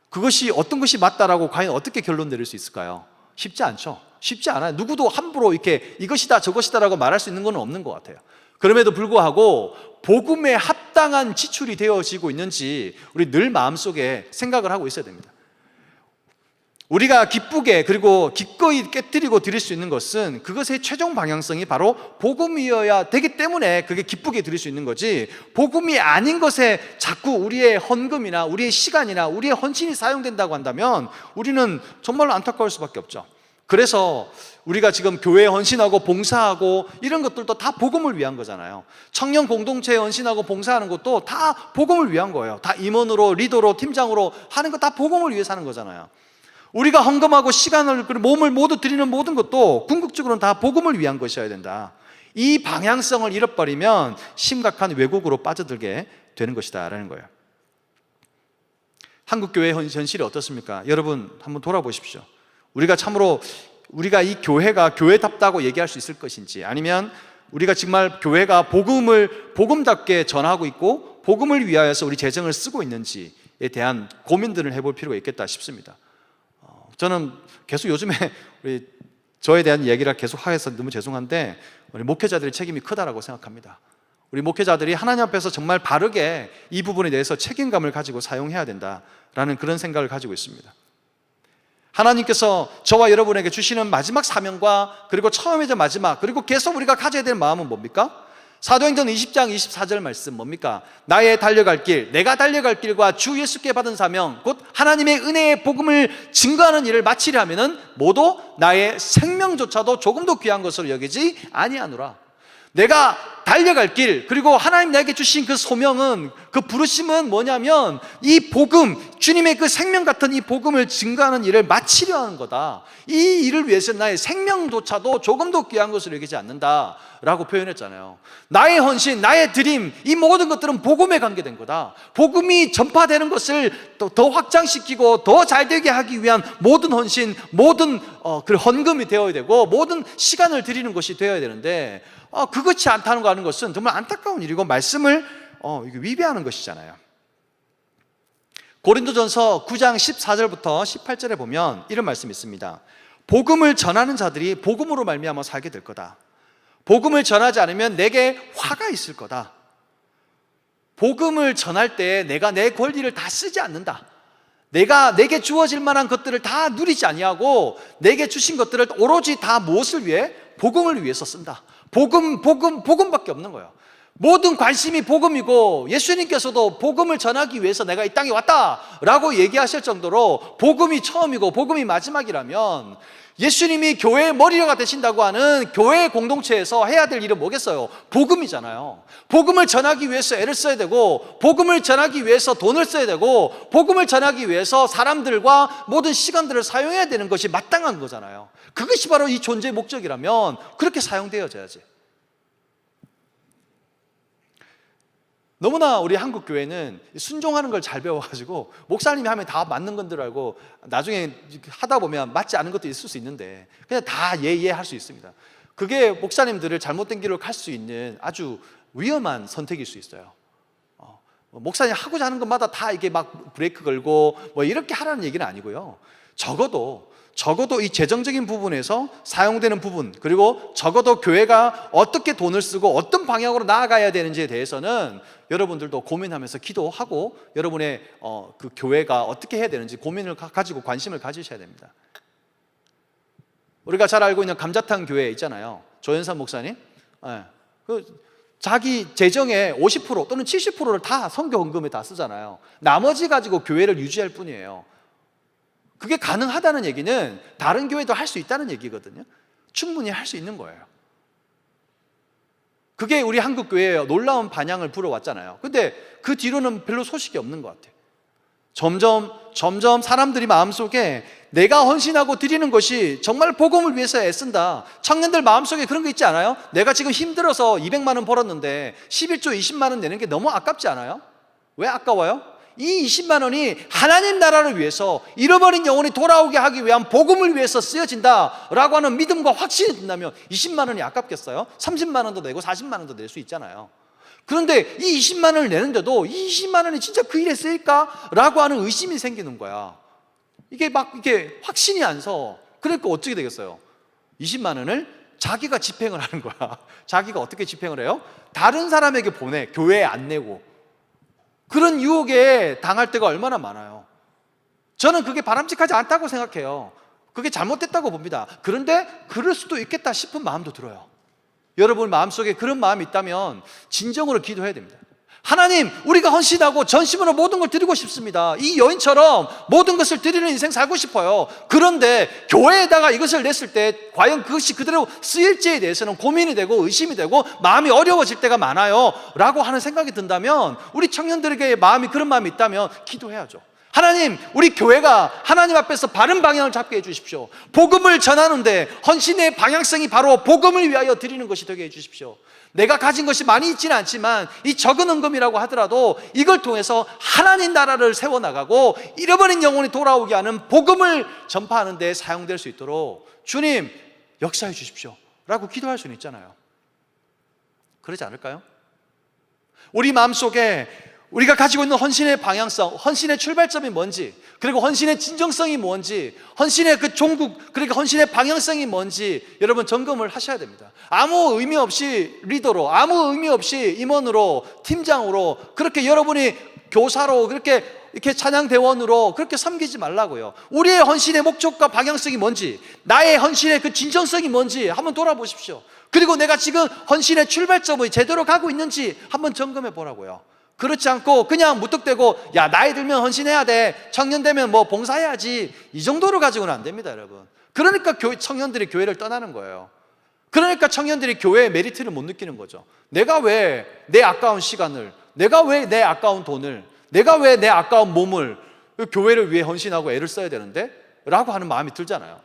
그것이 어떤 것이 맞다라고 과연 어떻게 결론 내릴 수 있을까요? 쉽지 않죠. 쉽지 않아요. 누구도 함부로 이렇게 이것이다 저것이다라고 말할 수 있는 건 없는 것 같아요. 그럼에도 불구하고 복음에 합당한 지출이 되어지고 있는지 우리 늘 마음속에 생각을 하고 있어야 됩니다. 우리가 기쁘게 그리고 기꺼이 깨뜨리고 드릴 수 있는 것은 그것의 최종 방향성이 바로 복음이어야 되기 때문에 그게 기쁘게 드릴 수 있는 거지, 복음이 아닌 것에 자꾸 우리의 헌금이나 우리의 시간이나 우리의 헌신이 사용된다고 한다면 우리는 정말로 안타까울 수밖에 없죠. 그래서 우리가 지금 교회에 헌신하고 봉사하고 이런 것들도 다 복음을 위한 거잖아요. 청년 공동체에 헌신하고 봉사하는 것도 다 복음을 위한 거예요. 다 임원으로, 리더로, 팀장으로 하는 거 다 복음을 위해서 하는 거잖아요. 우리가 헌금하고 시간을 그리고 몸을 모두 드리는 모든 것도 궁극적으로는 다 복음을 위한 것이어야 된다. 이 방향성을 잃어버리면 심각한 왜곡으로 빠져들게 되는 것이다라는 거예요. 한국교회의 현실이 어떻습니까? 여러분 한번 돌아보십시오. 우리가 참으로 우리가 이 교회가 교회답다고 얘기할 수 있을 것인지, 아니면 우리가 정말 교회가 복음을 복음답게 전하고 있고 복음을 위하여서 우리 재정을 쓰고 있는지에 대한 고민들을 해볼 필요가 있겠다 싶습니다. 저는 계속 요즘에 저에 대한 얘기를 계속 해서 너무 죄송한데 우리 목회자들의 책임이 크다라고 생각합니다. 우리 목회자들이 하나님 앞에서 정말 바르게 이 부분에 대해서 책임감을 가지고 사용해야 된다라는 그런 생각을 가지고 있습니다. 하나님께서 저와 여러분에게 주시는 마지막 사명과 그리고 처음이자 마지막 그리고 계속 우리가 가져야 될 마음은 뭡니까? 사도행전 20장 24절 말씀 뭡니까? 나의 달려갈 길, 내가 달려갈 길과 주 예수께 받은 사명, 곧 하나님의 은혜의 복음을 증거하는 일을 마치려 하면은 모두 나의 생명조차도 조금도 귀한 것으로 여기지 아니하노라. 내가 달려갈 길, 그리고 하나님 나에게 주신 그 소명은, 그 부르심은 뭐냐면 이 복음, 주님의 그 생명 같은 이 복음을 증거하는 일을 마치려 하는 거다. 이 일을 위해서 나의 생명조차도 조금도 귀한 것으로 여기지 않는다 라고 표현했잖아요. 나의 헌신, 나의 드림, 이 모든 것들은 복음에 관계된 거다. 복음이 전파되는 것을 더 확장시키고 더 잘되게 하기 위한 모든 헌신, 모든 그 헌금이 되어야 되고 모든 시간을 드리는 것이 되어야 되는데 그것이 않다는 거 하는 것은 정말 안타까운 일이고 말씀을 위배하는 것이잖아요. 고린도전서 9장 14절부터 18절에 보면 이런 말씀이 있습니다. 복음을 전하는 자들이 복음으로 말미암아 살게 될 거다. 복음을 전하지 않으면 내게 화가 있을 거다. 복음을 전할 때 내가 내 권리를 다 쓰지 않는다. 내게 주어질 만한 것들을 다 누리지 아니하고 내게 주신 것들을 오로지 다 무엇을 위해? 복음을 위해서 쓴다. 복음밖에 없는 거예요. 모든 관심이 복음이고 예수님께서도 복음을 전하기 위해서 내가 이 땅에 왔다라고 얘기하실 정도로 복음이 처음이고 복음이 마지막이라면 예수님이 교회의 머리가 되신다고 하는 교회 공동체에서 해야 될 일은 뭐겠어요? 복음이잖아요. 복음을 전하기 위해서 애를 써야 되고 복음을 전하기 위해서 돈을 써야 되고 복음을 전하기 위해서 사람들과 모든 시간들을 사용해야 되는 것이 마땅한 거잖아요. 그것이 바로 이 존재의 목적이라면 그렇게 사용되어져야지. 너무나 우리 한국 교회는 순종하는 걸 잘 배워가지고 목사님이 하면 다 맞는 건 줄 알고 나중에 하다 보면 맞지 않은 것도 있을 수 있는데 그냥 다 예할 수 있습니다. 그게 목사님들을 잘못된 길로 갈 수 있는 아주 위험한 선택일 수 있어요. 목사님 하고자 하는 것마다 다 이게 막 브레이크 걸고 뭐 이렇게 하라는 얘기는 아니고요. 적어도 이 재정적인 부분에서 사용되는 부분, 그리고 적어도 교회가 어떻게 돈을 쓰고 어떤 방향으로 나아가야 되는지에 대해서는 여러분들도 고민하면서 기도하고 여러분의 그 교회가 어떻게 해야 되는지 고민을 가지고 관심을 가지셔야 됩니다. 우리가 잘 알고 있는 감자탕 교회 있잖아요. 조현선 목사님. 자기 재정의 50% 또는 70%를 다 선교 헌금에 다 쓰잖아요. 나머지 가지고 교회를 유지할 뿐이에요. 그게 가능하다는 얘기는 다른 교회도 할 수 있다는 얘기거든요. 충분히 할 수 있는 거예요. 그게 우리 한국 교회에 놀라운 반향을 불어왔잖아요. 근데 그 뒤로는 별로 소식이 없는 것 같아요. 점점 사람들이 마음속에 내가 헌신하고 드리는 것이 정말 복음을 위해서 애쓴다. 청년들 마음속에 그런 거 있지 않아요? 내가 지금 힘들어서 200만 원 벌었는데 11조 20만 원 내는 게 너무 아깝지 않아요? 왜 아까워요? 이 20만 원이 하나님 나라를 위해서 잃어버린 영혼이 돌아오게 하기 위한 복음을 위해서 쓰여진다라고 하는 믿음과 확신이 든다면 20만 원이 아깝겠어요? 30만 원도 내고 40만 원도 낼 수 있잖아요. 그런데 이 20만 원을 내는데도 이 20만 원이 진짜 그 일에 쓰일까? 라고 하는 의심이 생기는 거야. 이게 막 이렇게 확신이 안 서. 그러니까 어떻게 되겠어요? 20만 원을 자기가 집행을 하는 거야. 자기가 어떻게 집행을 해요? 다른 사람에게 보내. 교회에 안 내고. 그런 유혹에 당할 때가 얼마나 많아요. 저는 그게 바람직하지 않다고 생각해요. 그게 잘못됐다고 봅니다. 그런데 그럴 수도 있겠다 싶은 마음도 들어요. 여러분 마음속에 그런 마음이 있다면 진정으로 기도해야 됩니다. 하나님, 우리가 헌신하고 전심으로 모든 걸 드리고 싶습니다. 이 여인처럼 모든 것을 드리는 인생 살고 싶어요. 그런데 교회에다가 이것을 냈을 때 과연 그것이 그대로 쓰일지에 대해서는 고민이 되고 의심이 되고 마음이 어려워질 때가 많아요 라고 하는 생각이 든다면, 우리 청년들에게 그런 마음이 있다면 기도해야죠. 하나님, 우리 교회가 하나님 앞에서 바른 방향을 잡게 해주십시오. 복음을 전하는데 헌신의 방향성이 바로 복음을 위하여 드리는 것이 되게 해주십시오. 내가 가진 것이 많이 있지는 않지만 이 적은 헌금이라고 하더라도 이걸 통해서 하나님 나라를 세워나가고 잃어버린 영혼이 돌아오게 하는 복음을 전파하는 데 사용될 수 있도록 주님 역사해 주십시오 라고 기도할 수는 있잖아요. 그러지 않을까요? 우리 마음속에 우리가 가지고 있는 헌신의 방향성, 헌신의 출발점이 뭔지, 그리고 헌신의 진정성이 뭔지, 헌신의 그 종국, 그러니까 헌신의 방향성이 뭔지 여러분 점검을 하셔야 됩니다. 아무 의미 없이 리더로, 아무 의미 없이 임원으로, 팀장으로, 그렇게 여러분이 교사로, 이렇게 찬양대원으로 그렇게 섬기지 말라고요. 우리의 헌신의 목적과 방향성이 뭔지, 나의 헌신의 그 진정성이 뭔지 한번 돌아보십시오. 그리고 내가 지금 헌신의 출발점을 제대로 가고 있는지 한번 점검해 보라고요. 그렇지 않고 그냥 무턱대고 야 나이 들면 헌신해야 돼, 청년 되면 뭐 봉사해야지, 이 정도로 가지고는 안 됩니다 여러분. 그러니까 청년들이 교회를 떠나는 거예요. 그러니까 청년들이 교회의 메리트를 못 느끼는 거죠. 내가 왜 내 아까운 시간을, 내가 왜 내 아까운 돈을, 내가 왜 내 아까운 몸을 교회를 위해 헌신하고 애를 써야 되는데? 라고 하는 마음이 들잖아요.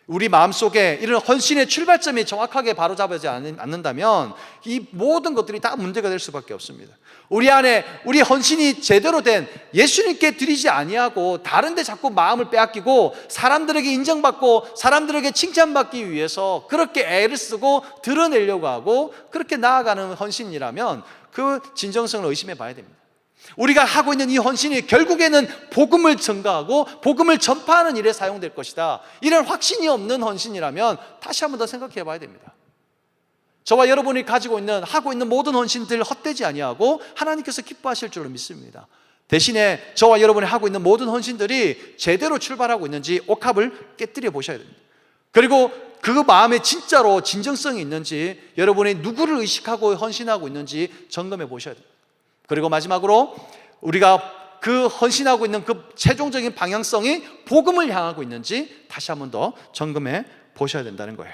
우리 마음속에 이런 헌신의 출발점이 정확하게 바로잡아지지 않는다면 이 모든 것들이 다 문제가 될 수밖에 없습니다. 우리 안에 우리 헌신이 제대로 된, 예수님께 드리지 아니하고 다른 데 자꾸 마음을 빼앗기고 사람들에게 인정받고 사람들에게 칭찬받기 위해서 그렇게 애를 쓰고 드러내려고 하고 그렇게 나아가는 헌신이라면 그 진정성을 의심해 봐야 됩니다. 우리가 하고 있는 이 헌신이 결국에는 복음을 전가하고 복음을 전파하는 일에 사용될 것이다, 이런 확신이 없는 헌신이라면 다시 한번 더 생각해 봐야 됩니다. 저와 여러분이 하고 있는 모든 헌신들 헛되지 아니하고 하나님께서 기뻐하실 줄로 믿습니다. 대신에 저와 여러분이 하고 있는 모든 헌신들이 제대로 출발하고 있는지 옥합을 깨뜨려 보셔야 됩니다. 그리고 그 마음에 진짜로 진정성이 있는지, 여러분이 누구를 의식하고 헌신하고 있는지 점검해 보셔야 됩니다. 그리고 마지막으로 우리가 그 헌신하고 있는 그 최종적인 방향성이 복음을 향하고 있는지 다시 한번 더 점검해 보셔야 된다는 거예요.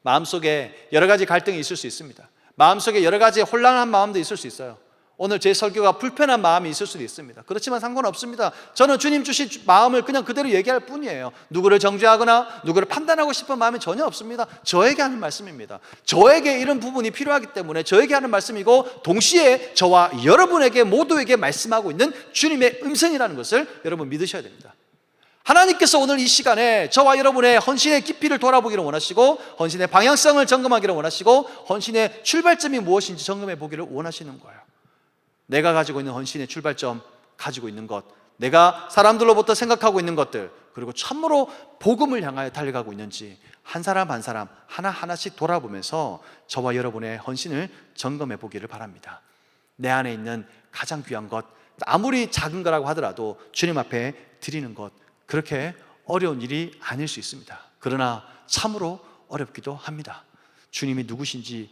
마음속에 여러 가지 갈등이 있을 수 있습니다. 마음속에 여러 가지 혼란한 마음도 있을 수 있어요. 오늘 제 설교가 불편한 마음이 있을 수도 있습니다. 그렇지만 상관없습니다. 저는 주님 주신 마음을 그냥 그대로 얘기할 뿐이에요. 누구를 정죄하거나 누구를 판단하고 싶은 마음이 전혀 없습니다. 저에게 하는 말씀입니다. 저에게 이런 부분이 필요하기 때문에 저에게 하는 말씀이고, 동시에 저와 여러분에게 모두에게 말씀하고 있는 주님의 음성이라는 것을 여러분 믿으셔야 됩니다. 하나님께서 오늘 이 시간에 저와 여러분의 헌신의 깊이를 돌아보기를 원하시고, 헌신의 방향성을 점검하기를 원하시고, 헌신의 출발점이 무엇인지 점검해 보기를 원하시는 거예요. 내가 가지고 있는 헌신의 출발점, 가지고 있는 것, 내가 사람들로부터 생각하고 있는 것들, 그리고 참으로 복음을 향하여 달려가고 있는지 한 사람 한 사람 하나하나씩 돌아보면서 저와 여러분의 헌신을 점검해 보기를 바랍니다. 내 안에 있는 가장 귀한 것, 아무리 작은 거라고 하더라도 주님 앞에 드리는 것, 그렇게 어려운 일이 아닐 수 있습니다. 그러나 참으로 어렵기도 합니다. 주님이 누구신지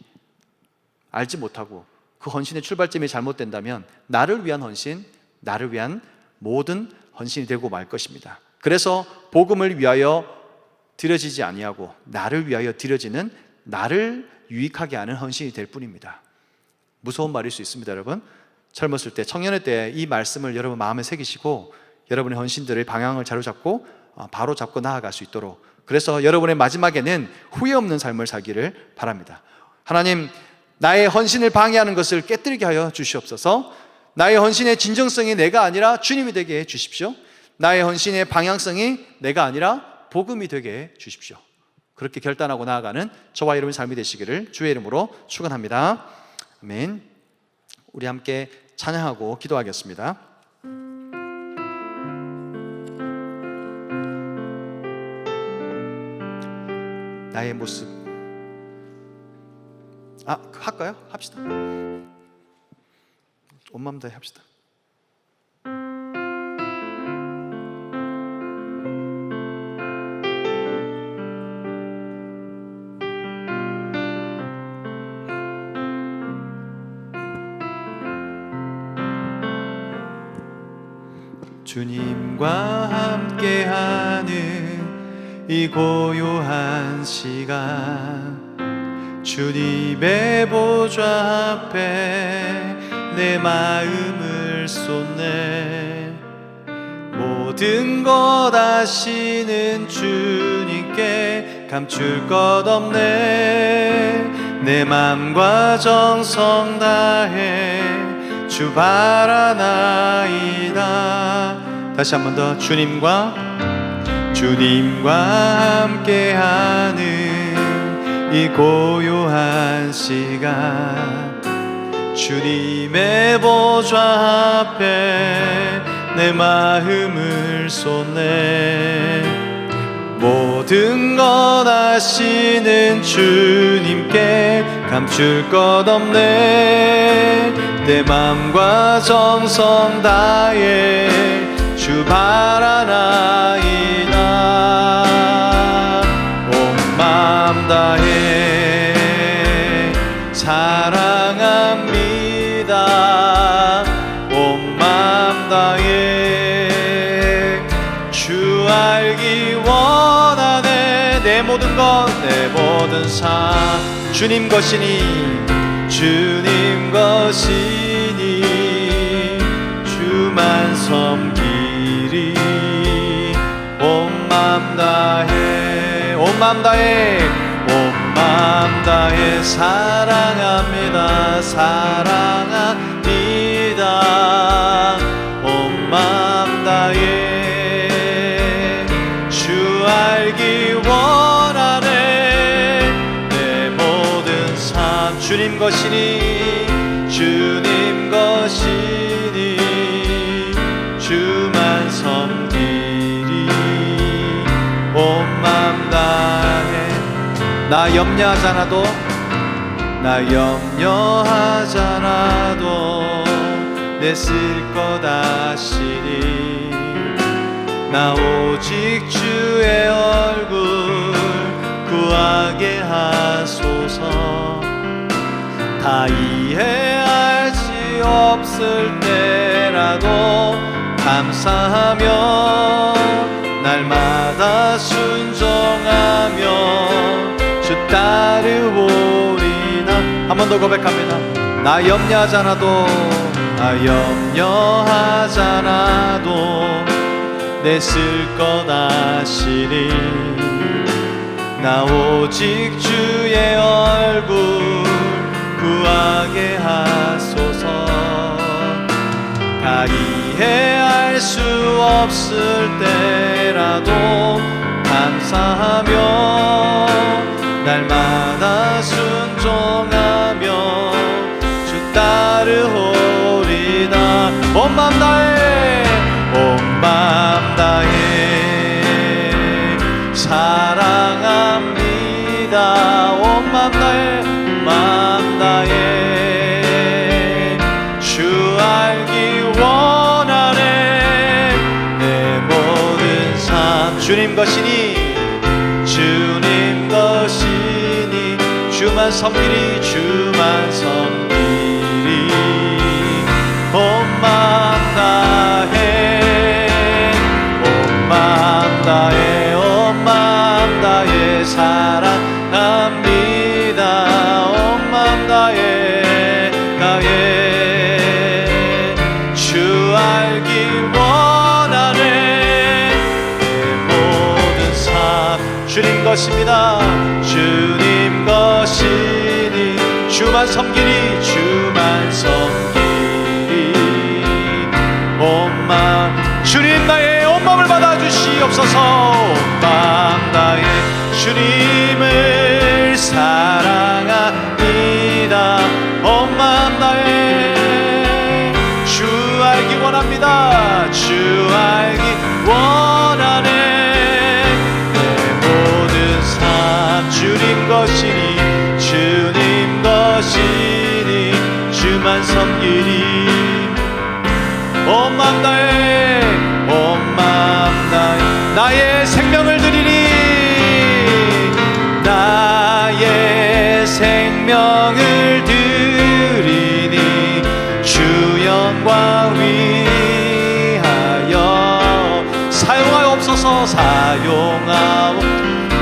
알지 못하고 그 헌신의 출발점이 잘못된다면 나를 위한 헌신, 나를 위한 모든 헌신이 되고 말 것입니다. 그래서 복음을 위하여 드려지지 아니하고 나를 위하여 드려지는, 나를 유익하게 하는 헌신이 될 뿐입니다. 무서운 말일 수 있습니다. 여러분, 젊었을 때, 청년의 때 이 말씀을 여러분 마음에 새기시고 여러분의 헌신들의 방향을 자로잡고 바로 잡고 나아갈 수 있도록, 그래서 여러분의 마지막에는 후회 없는 삶을 살기를 바랍니다. 하나님, 나의 헌신을 방해하는 것을 깨뜨리게 하여 주시옵소서. 나의 헌신의 진정성이 내가 아니라 주님이 되게 해 주십시오. 나의 헌신의 방향성이 내가 아니라 복음이 되게 해 주십시오. 그렇게 결단하고 나아가는 저와 여러분의 삶이 되시기를 주의 이름으로 축원합니다. 아멘. 우리 함께 찬양하고 기도하겠습니다. 나의 모습. 할까요? 합시다. 온 마음 다해 합시다. 주님과 함께하는 이 고요한 시간, 주님의 보좌 앞에 내 마음을 쏟네. 모든 것 아시는 주님께 감출 것 없네. 내 맘과 정성 다해 주 바라나이다. 다시 한 번 더. 주님과 함께하는 이 고요한 시간, 주님의 보좌 앞에 내 마음을 쏟네. 모든 것 아시는 주님께 감출 것 없네. 내 맘과 정성 다해 주 바라나이다. 온 맘 다해 사랑합니다. 온 맘 다해 주 알기 원하네. 내 모든 것, 내 모든 삶 주님 것이니, 주님 것이니 주만 섬기리. 온 맘 다해, 온 맘 다해, 온 맘 다해 사랑합니다. 사랑합니다. 온 맘 다해 주 알기 원하네. 내 모든 삶 주님 것이니, 주님 것이니 주만 섬기리. 온 맘 다해. 나 염려하잖아도, 나 염려하잖아도 내 쓸 것 아시니. 나 오직 주의 얼굴 구하게 하소서. 다 이해할 없을 때라도 감사하며 날마다 순종하며 주 따르오리다. 한 번 더 고백합니다. 나 염려하잖아도, 나 염려하잖아도 내 쓸 것 아시니. 나 오직 주의 얼굴 구하게 하소서. 다 이해할 수 없을 때 때라도 감사하며 날마다 순종하며 주 따르오리다. 온 맘 다해 온 맘 다해 사랑합니다. 온 맘 다해 맘 다해 주 알기 원하네. 내 모든 삶 주님 것이니 주님 것이니 주만 섬기리 주만 섬기리. 온 맘 다해 온 맘 다해 온 맘 다해 사랑합니다. 온 맘 다해 다해 주 알기 원하네. 내 모든 삶 주님 것입니다. 주님 것이니 주만 섬기리 주만 섬기리. 온 맘 주님 나의 온 마음을 받아주시옵소서. 온 맘 다해 주님을 사랑합니다. 온 맘 다해 주 알기 원합니다. 주 알기 원하네. 내 모든 삶 주님 것이니 주님 것이니 주만 섬기리. 온 맘 다해 온 맘 다해 나의 생명을 드리리. 나의 생명을 드리니 주 영광 위하여 사용하옵소서. 사용하옵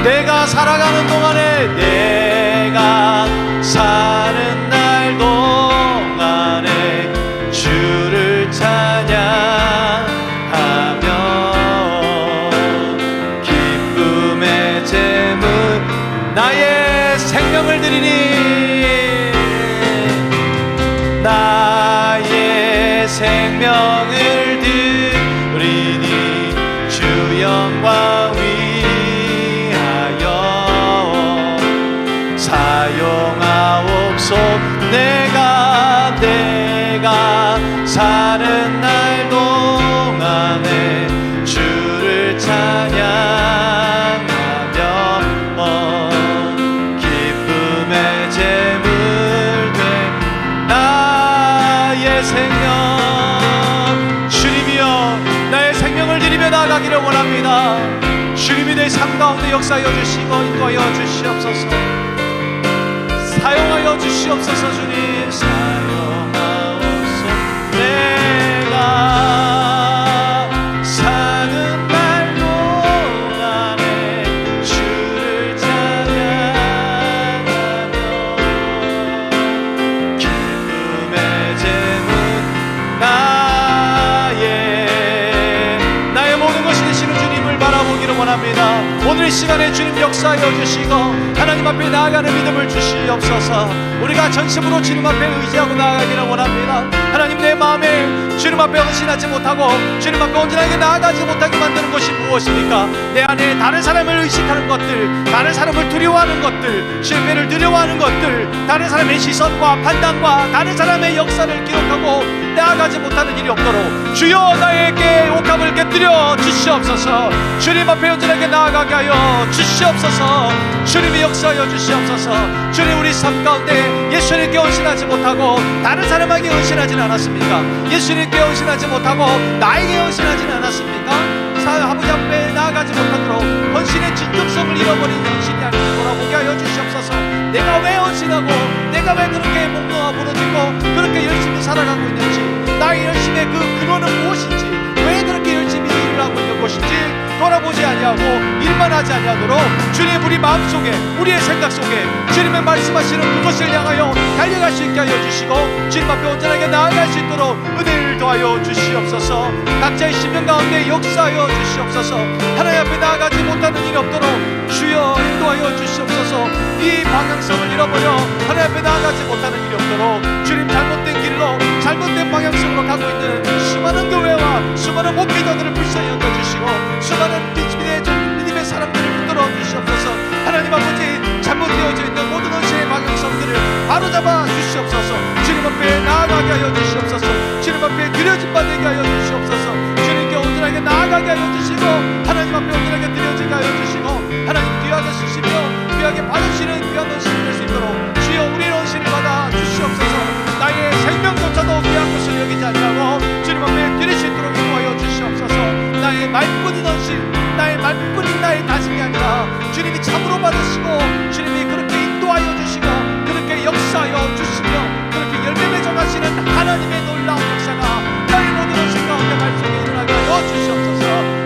내가 살아가는 동안에 내가 사는 날 동안에 주를 찬양하며 기쁨의 제물 나의 생명을 드리니. 나의 생명을 드리니 주 영광 위하여 사용하옵소. 내가 사는 날 동안에 주를 찬양하며 기쁨의 제물 돼 나의 생명. 주님이여 나의 생명을 드리며 나아가기를 원합니다. 주님이 내 삶 가운데 역사하여 주시고 인도하여 주시옵소서. 사용하여 주시옵소서. 주님 사용하옵소서. 내가 사는 날 동안에 주를 찬양하며 기쁨의 제물 나의 모든 것이 되시는 주님을 바라보기를 원합니다. 오늘 이 시간에 주님 역사하여 주시고 하나님 앞에 나아가는 믿음을 주시옵소서. 우리가 전심으로 주님 앞에 의지하고 나아가기를 원합니다. 하나님 내 마음에 주님 앞에 헌신하지 못하고 주님 앞에 온전하게 나아가지 못하게 만드는 것이 무엇입니까? 내 안에 다른 사람을 의식하는 것들, 다른 사람을 두려워하는 것들, 실패를 두려워하는 것들, 다른 사람의 시선과 판단과 다른 사람의 역사를 기록하고 나아가지 못하는 일이 없도록 주여 나에게 옥합을 깨뜨려 주시옵소서. 주님 앞에 온전하게 나아가게 하여 주시옵소서. 주님이 역사하여 주시옵소서. 주님 우리 삶 가운데 예수님께 헌신하지 못하고 다른 사람에게 헌신하지는 않았습니까? 예수님께 헌신하지 못하고 나에게 헌신하지는 않았습니까? 아버지 앞에 나아가지 못하도록 헌신의 진정성을 잃어버린 헌신이 아니게 돌아보게 하여 주시옵소서. 내가 왜 헌신하고 내가 왜 그렇게 목놓아 부러지고 그렇게 열심히 살아가고 있는지, 나의 열심의 그 근원은 무엇인지, 왜 그렇게 열심히 일을 하고 있는 것인지 돌아보지 아니하고 일만 하지 아니하도록 주님 우리 마음속에 우리의 생각 속에 주님의 말씀하시는 그것을 향하여 달려갈 수 있게 하여 주시고 주님 앞에 온전하게 나아갈 수 있도록 은혜를 더하여 주시옵소서. 각자의 심령 가운데 역사하여 주시옵소서. 하나님 앞에 나아가지 못하는 일이 없도록 주여 인도하여 주시옵소서. 이 방향성을 잃어버려 하나님 앞에 나아가지 못하는 일이 없도록 주님 잘못된 길로 잘못된 방향성으로 가고 있는 수많은 교회와 수많은 목회자들을 불쌍히 여겨주시고 수많은 하나님 앞에 온전하게 드려지게 하여 주시고 하나님 귀하게 쓰시며 귀하게 받으시는 귀한 헌신이 될 수 있도록 주여 우리의 헌신을 받아 주시옵소서. 나의 생명조차도 귀한 것을 여기지 아니하고 주님 앞에 드릴 수 있도록 인도하여 주시옵소서. 나의 말뿐인 헌신, 나의 말뿐인 나의 다짐이 아니라 주님이 참으로 받으시고 주님이 그렇게 인도하여 주시고 그렇게 역사하여 주시며 그렇게 열매 맺어가시는 하나님의 놀라운 역사가 나의 모든 헌신 가운데 말씀에 일어나게 하여 주시옵소서.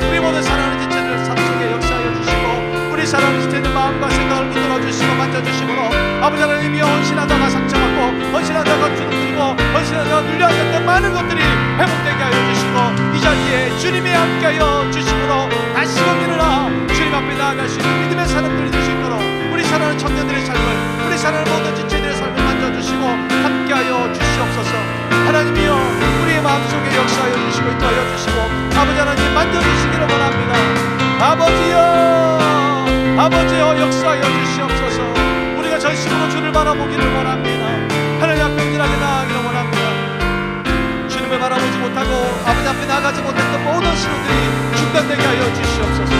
우리 모든 사랑하는 지체들 삶 속에 역사하여 주시고 우리 사랑하는 지체들 마음과 생각을 붙들어 주시고 만져주심으로 아버지 하나님이여 헌신하다가 상처받고 헌신하다가 주눅들고 헌신하다가 눌려앉았던 많은 것들이 회복되게 하여 주시고 이 자리에 주님이 함께하여 주심으로 다시금 일어나 주님 앞에 나아갈 수 있는 믿음의 사람들이 될 수 있도록 우리 사랑하는 청년들의 삶을 우리 사랑하는 모든 지체들의 삶을 만져주시고 함께하여 주시옵소서. 하나님이여 우리의 마음속에 역사하여 주시고 인도하여 주시고 아버지 하나님 만져주시기를 원합니다. 아버지여 역사하여 주시옵소서. 우리가 전심으로 주를 바라보기를 원합니다. 하나님 앞에 온전하게 나아가기를 원합니다. 주님을 바라보지 못하고 아버지 앞에 나가지 못했던 모든 신호들이 중단되게 하여 주시옵소서.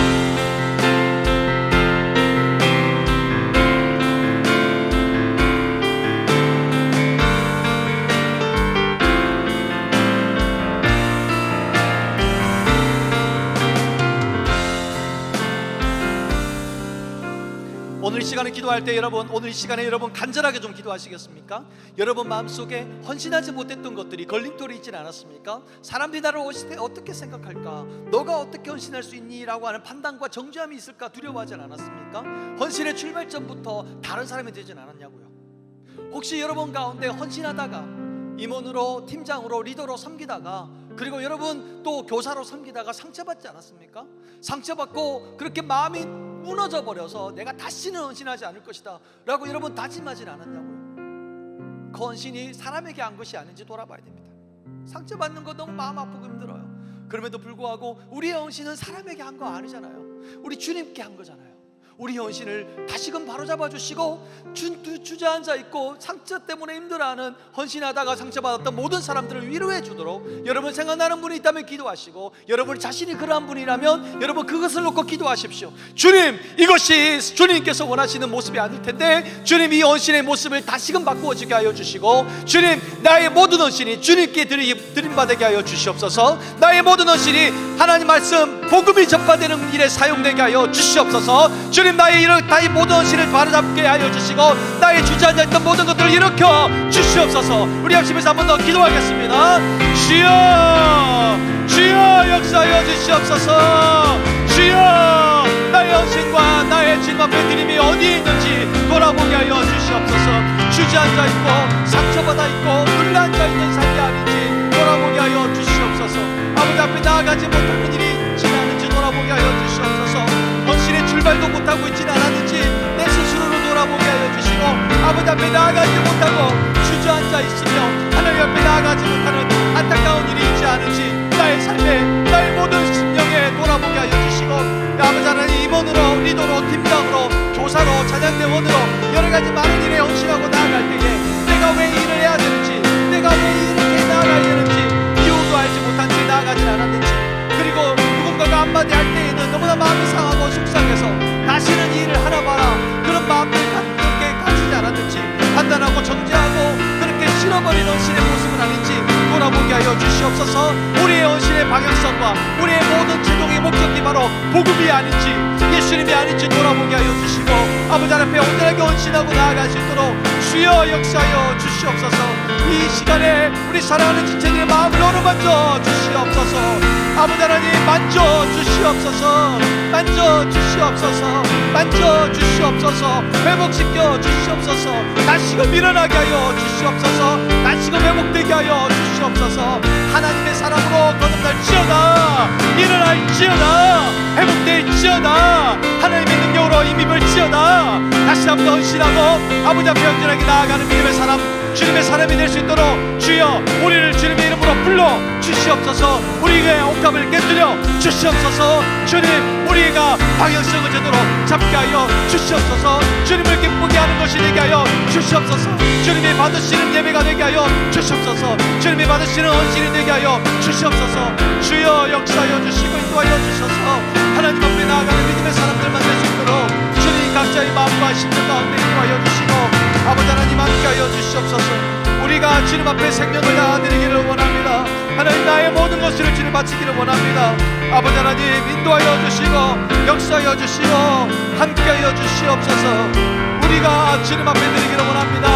오늘 이 시간에 기도할 때 여러분, 오늘 이 시간에 여러분 간절하게 좀 기도하시겠습니까? 여러분 마음속에 헌신하지 못했던 것들이 걸림돌이 있지는 않았습니까? 사람들이 나를 어떻게 생각할까? 너가 어떻게 헌신할 수 있니? 라고 하는 판단과 정죄함이 있을까 두려워하지 않았습니까? 헌신의 출발점부터 다른 사람이 되진 않았냐고요. 혹시 여러분 가운데 헌신하다가 임원으로, 팀장으로, 리더로 섬기다가 그리고 여러분 또 교사로 섬기다가 상처받지 않았습니까? 상처받고 그렇게 마음이 무너져 버려서 내가 다시는 헌신하지 않을 것이다 라고 여러분 다짐하진 않았냐고요. 그 헌신이 사람에게 한 것이 아닌지 돌아봐야 됩니다. 상처받는 거 너무 마음 아프고 힘들어요. 그럼에도 불구하고 우리의 헌신은 사람에게 한 거 아니잖아요. 우리 주님께 한 거잖아요. 우리 헌신을 다시금 바로잡아 주시고 주저앉아 있고 상처 때문에 힘들어하는 헌신하다가 상처받았던 모든 사람들을 위로해 주도록 여러분 생각나는 분이 있다면 기도하시고 여러분 자신이 그러한 분이라면 여러분 그것을 놓고 기도하십시오. 주님, 이것이 주님께서 원하시는 모습이 아닐 텐데 주님 이 헌신의 모습을 다시금 바꾸어지게 하여 주시고 주님 나의 모든 헌신이 주님께 드림받게 하여 주시옵소서. 나의 모든 헌신이 하나님 말씀 복음이 전파되는 일에 사용되게 하여 주시옵소서. 주님 나의 모든 헌신을 바로잡게 하여 주시고 나의 주저앉아있던 모든 것들을 일으켜 주시옵소서. 우리 합심해서 한 번 더 기도하겠습니다. 주여 역사하여 주시옵소서. 주여 나의 헌신과 나의 주님 앞에 드림이 어디에 있는지 돌아보게 하여 주시옵소서. 주저앉아있고 상처받아있고 눌러앉아있는 삶이 아닌지 돌아보게 하여 주시옵소서. 아버지 앞에 나아가지 못하는 일이 지나는지 돌아보게 하여 주시옵소서. 헌신의 출발도 못하고 있지는 않았는지 내 스스로를 돌아보게 하여 주시고 아버지 앞에 나아가지 못하고 주저앉아 있으며 하나님 앞에 나아가지 못하는 안타까운 일이 있지 않은지 나의 삶에 나의 모든 심령에 돌아보게 하여 주시고 아버지 하나님 임원으로 리더로 팀장으로 교사로 찬양대원으로 여러가지 많은 일에 헌신하고 나아갈 때에 내가 왜 일을 해야 되는지 내가 왜 이렇게 나아가야 되는지 이유도 알지 못한 채 나아가진 않았는지 그리고 누군가가 한마디 할 때에는 너무나 마음이 상하고 속상해서 다시는 이 일을 하나 봐라 그런 마음들이 그렇게 가지지 않았는지 판단하고 정죄하고 그렇게 실어버리는 헌신의 모습은 아닌지 돌아보게 하여 주시옵소서. 우리의 헌신의 방향성과 우리의 모든 최종의 목적이 바로 복음이 아닌지 예수님이 아닌지 돌아보게 하여 주시고 아버지 앞에 온전하게 헌신하고 나아갈 수 있도록 주여 역사하여 주시옵소서. 이 시간에 우리 사랑하는 지체들의 마음을 어루만져 주시옵소서. 아버지 하나님 만져 주시옵소서. 만져 주시옵소서. 만져 주시옵소서. 회복시켜 주시옵소서. 다시금 일어나게 하여 주시옵소서. 다시금 회복되게 하여 주시옵소서. 하나님의 사랑으로 거듭날지어다. 일어날지어다. 회복될지어다. 하나님의 능력으로 힘입을지어다. 다시 한번 헌신하고 아버지 앞에 온전하게 나아가는 믿음의 사람 주님의 사람이 될 수 있도록 주여 우리를 주님의 이름으로 불러 주시옵소서. 우리의 옥탑을 깨뜨려 주시옵소서. 주님 우리가 방향성을 제대로 잡게 하여 주시옵소서. 주님을 기쁘게 하는 것이 되게 하여 주시옵소서. 주님이 받으시는 예배가 되게 하여 주시옵소서. 주님이 받으시는 헌신이 되게 하여 주시옵소서. 주여 역사하여 주시고 인도하여 주셔서 우리 마음과 심령 가운데 임하여 주시고 아버지 하나님 함께하여 주시옵소서. 우리가 주님 앞에 생명을 다드리기를 원합니다. 하나님 나의 모든 것을 주님 바치기를 원합니다. 아버지 하나님 인도하여 주시고 역사하여 주시고 함께하여 주시옵소서. 우리가 주님 앞에 드리기를 원합니다.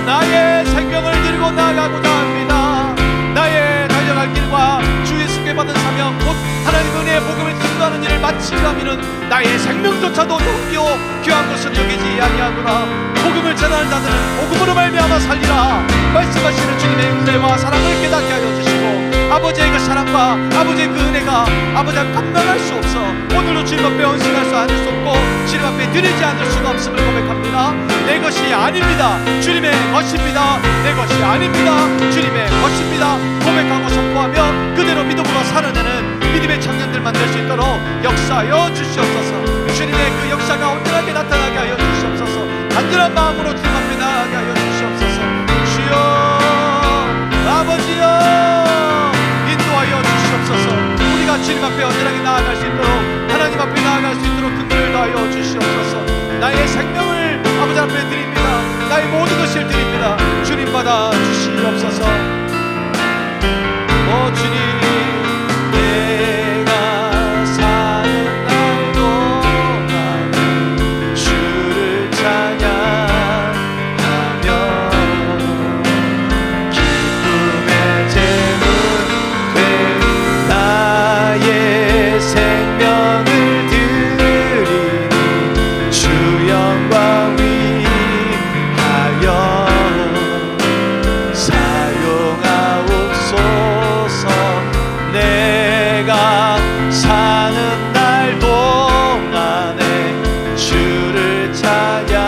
나의 생명을 들고 나아가고자 합니다. 나의 달려갈 길과 주 예수께 받은 사명 곧 하나님 은혜의 복음을 증거하는 일을 마치려 함이는 나의 생명조차도 용기요 귀한 것을 여기지 아니하구나. 복음을 전하는 자들은 복음으로 말미암아 살리라 말씀하시는 주님의 은혜와 사랑을 깨닫게 하여 주시고 아버지의 그 사랑과 아버지의 그 은혜가 아버지가 감당할 수 없어 오늘도 주님 앞에 헌신할 수 않을 수 없고 주님 앞에 드리지 않을 수가 없음을 고백합니다. 내 것이 아닙니다. 주님의 것입니다. 내 것이 아닙니다. 주님의 것입니다. 고백하고 선포하며 그대로 믿음으로 살아내는 믿음의 청년들 만들 수 있도록 역사하여 주시옵소서. 주님의 그 역사가 온전하게 나타나게 하여 주시옵소서. 간절한 마음으로 주님 앞에 나아가게 하여 주시옵소서. 주여 아버지여 인도하여 주시옵소서. 우리가 주님 앞에 온전하게 나아갈 수 있도록 하나님 앞에 나아갈 수 있도록 긍휼을 다하여 주시옵소서. 나의 생명을 아버지 앞에 드립니다. 나의 모든 것을 드립니다. 주님 받아 주시옵소서. 오 주님 내가 사는 날 동안 주를 찬양하며 기쁨의 제물 된 나의 생명을 드리니 주 영광 위하여 사용하옵소서. 내가 사는 날 동안에 주를 찬양하며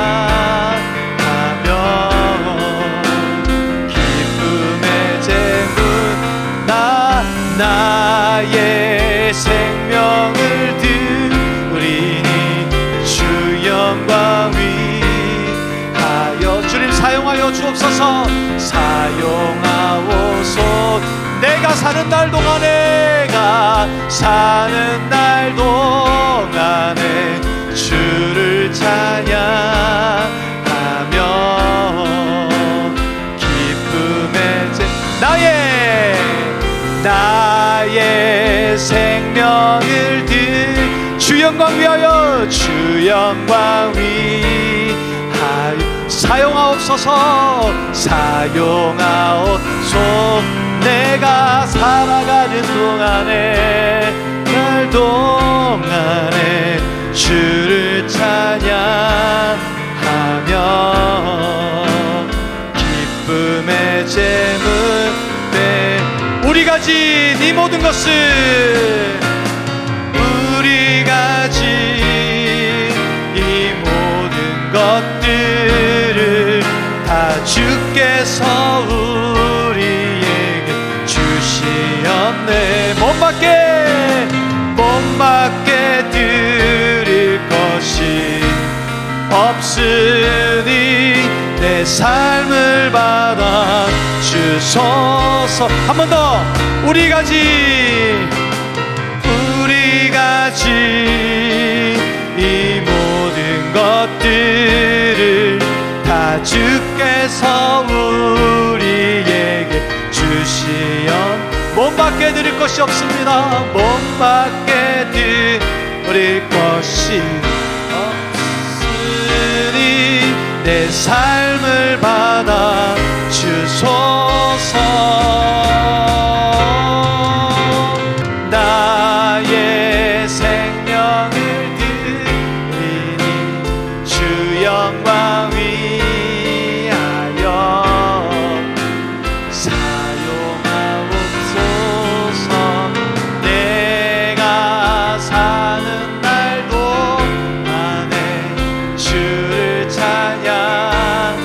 기쁨의 제물 나의 생명을 드리니 주 영광 위하여 주님 사용하여 주옵소서. 사용하옵소서. 내가 사는 날 동안에 사는 날 동안에 주를 찬양하며 기쁨의 나의 생명을 주 영광 위하여 주 영광 위하여 사용하옵소서. 사용하옵소서. 내가 살아가는 동안에 날 동안에 주를 찬양하며 기쁨의 제물 우리가 진 이 모든 것을 우리가 진 이 모든 것들을 다 주께서 우리에게 주시었네. 몸밖에 드릴 것이 없으니 내 삶을 받아 주소서. 한 번 더. 우리가 진 이 모든 것들을 다 주께서 우리에게 주시어 몸밖에 드릴 것이 없습니다. 몸밖에 드릴 것이 없으니 내 삶을 받아 주소서. 나의 생명을 드리니 주 영광 위하여 사용하옵소서. 내가 사는 날 동안에 주를 찬양하며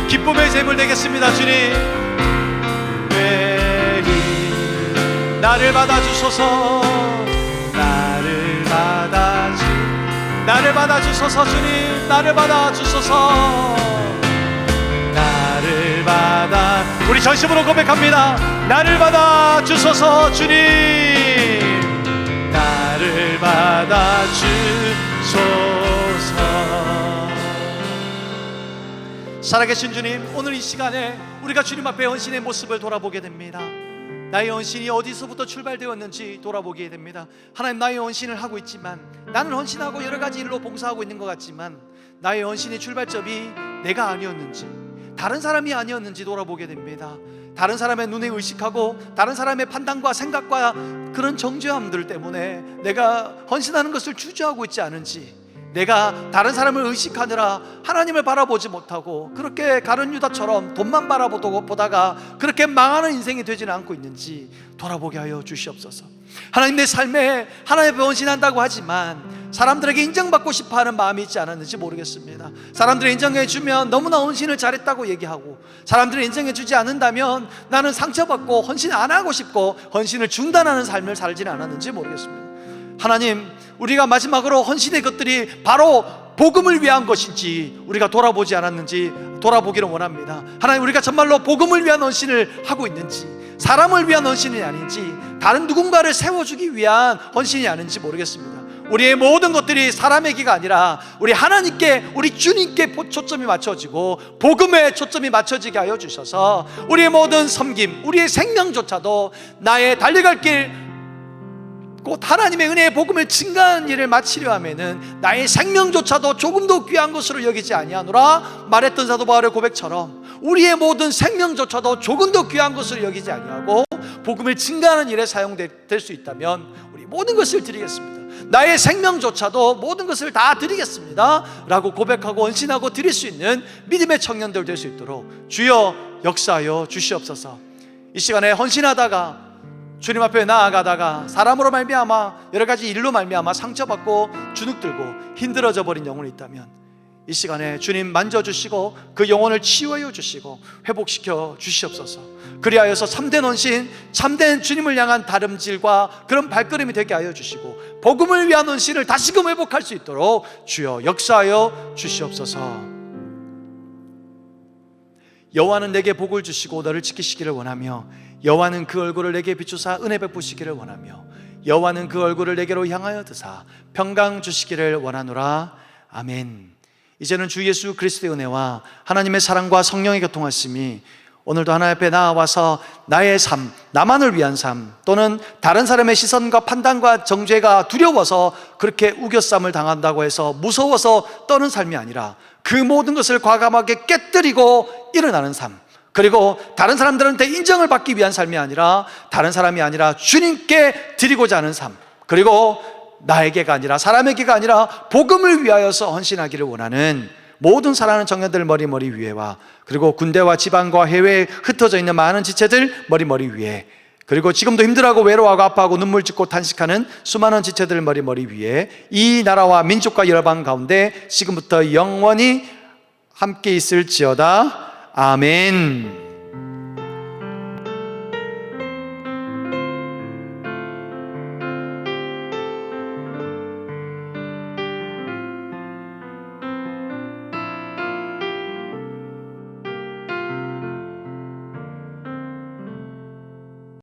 기쁨의 제물 되겠습니다. 주님 나를 받아주소서. 나를 받아주소서. 주님 나를 받아주소서. 나를 받아 우리 전심으로 고백합니다. 나를 받아주소서. 주님 나를 받아주소서. 살아계신 주님, 오늘 이 시간에 우리가 주님 앞에 헌신의 모습을 돌아보게 됩니다. 나의 헌신이 어디서부터 출발되었는지 돌아보게 됩니다. 하나님, 나의 헌신을 하고 있지만, 나는 헌신하고 여러 가지 일로 봉사하고 있는 것 같지만, 나의 헌신의 출발점이 내가 아니었는지, 다른 사람이 아니었는지 돌아보게 됩니다. 다른 사람의 눈에 의식하고 다른 사람의 판단과 생각과 그런 정죄함들 때문에 내가 헌신하는 것을 주저하고 있지 않은지, 내가 다른 사람을 의식하느라 하나님을 바라보지 못하고 그렇게 가룟 유다처럼 돈만 바라보다가 그렇게 망하는 인생이 되지는 않고 있는지 돌아보게 하여 주시옵소서. 하나님, 내 삶에 하나님 앞에 헌신한다고 하지만 사람들에게 인정받고 싶어하는 마음이 있지 않았는지 모르겠습니다. 사람들이 인정해주면 너무나 헌신을 잘했다고 얘기하고, 사람들이 인정해주지 않는다면 나는 상처받고 헌신 안 하고 싶고 헌신을 중단하는 삶을 살지는 않았는지 모르겠습니다. 하나님, 우리가 마지막으로 헌신의 것들이 바로 복음을 위한 것인지 우리가 돌아보지 않았는지 돌아보기를 원합니다. 하나님, 우리가 정말로 복음을 위한 헌신을 하고 있는지, 사람을 위한 헌신이 아닌지, 다른 누군가를 세워주기 위한 헌신이 아닌지 모르겠습니다. 우리의 모든 것들이 사람에게가 아니라 우리 하나님께, 우리 주님께 초점이 맞춰지고 복음에 초점이 맞춰지게 하여 주셔서 우리의 모든 섬김, 우리의 생명조차도 나의 달려갈 길, 곧 하나님의 은혜의 복음을 증가하는 일을 마치려 하면은 나의 생명조차도 조금 더 귀한 것으로 여기지 아니하노라 말했던 사도 바울의 고백처럼 우리의 모든 생명조차도 조금 더 귀한 것으로 여기지 아니하고 복음을 증가하는 일에 사용될 수 있다면 우리 모든 것을 드리겠습니다. 나의 생명조차도 모든 것을 다 드리겠습니다 라고 고백하고 헌신하고 드릴 수 있는 믿음의 청년들 될 수 있도록 주여 역사하여 주시옵소서. 이 시간에 헌신하다가 주님 앞에 나아가다가 사람으로 말미암아 여러 가지 일로 말미암아 상처받고 주눅들고 힘들어져 버린 영혼이 있다면 이 시간에 주님 만져주시고 그 영혼을 치유하여 주시고 회복시켜 주시옵소서. 그리하여서 참된 헌신, 참된 주님을 향한 다름질과 그런 발걸음이 되게 하여 주시고 복음을 위한 헌신을 다시금 회복할 수 있도록 주여 역사하여 주시옵소서. 여호와는 내게 복을 주시고 너를 지키시기를 원하며 여호와는 그 얼굴을 내게 비추사 은혜 베푸시기를 원하며 여호와는 그 얼굴을 내게로 향하여 드사 평강 주시기를 원하노라. 아멘. 이제는 주 예수 그리스도의 은혜와 하나님의 사랑과 성령의 교통하심이 오늘도 하나님 앞에 나와서 나의 삶, 나만을 위한 삶 또는 다른 사람의 시선과 판단과 정죄가 두려워서 그렇게 우겨쌈을 당한다고 해서 무서워서 떠는 삶이 아니라 그 모든 것을 과감하게 깨뜨리고 일어나는 삶, 그리고 다른 사람들한테 인정을 받기 위한 삶이 아니라 다른 사람이 아니라 주님께 드리고자 하는 삶, 그리고 나에게가 아니라 사람에게가 아니라 복음을 위하여서 헌신하기를 원하는 모든 사랑하는 청년들 머리 위에와 그리고 군대와 지방과 해외에 흩어져 있는 많은 지체들 머리 위에, 그리고 지금도 힘들어하고 외로워하고 아파하고 눈물 짓고 탄식하는 수많은 지체들 머리 위에 이 나라와 민족과 열방 가운데 지금부터 영원히 함께 있을지어다. 아멘.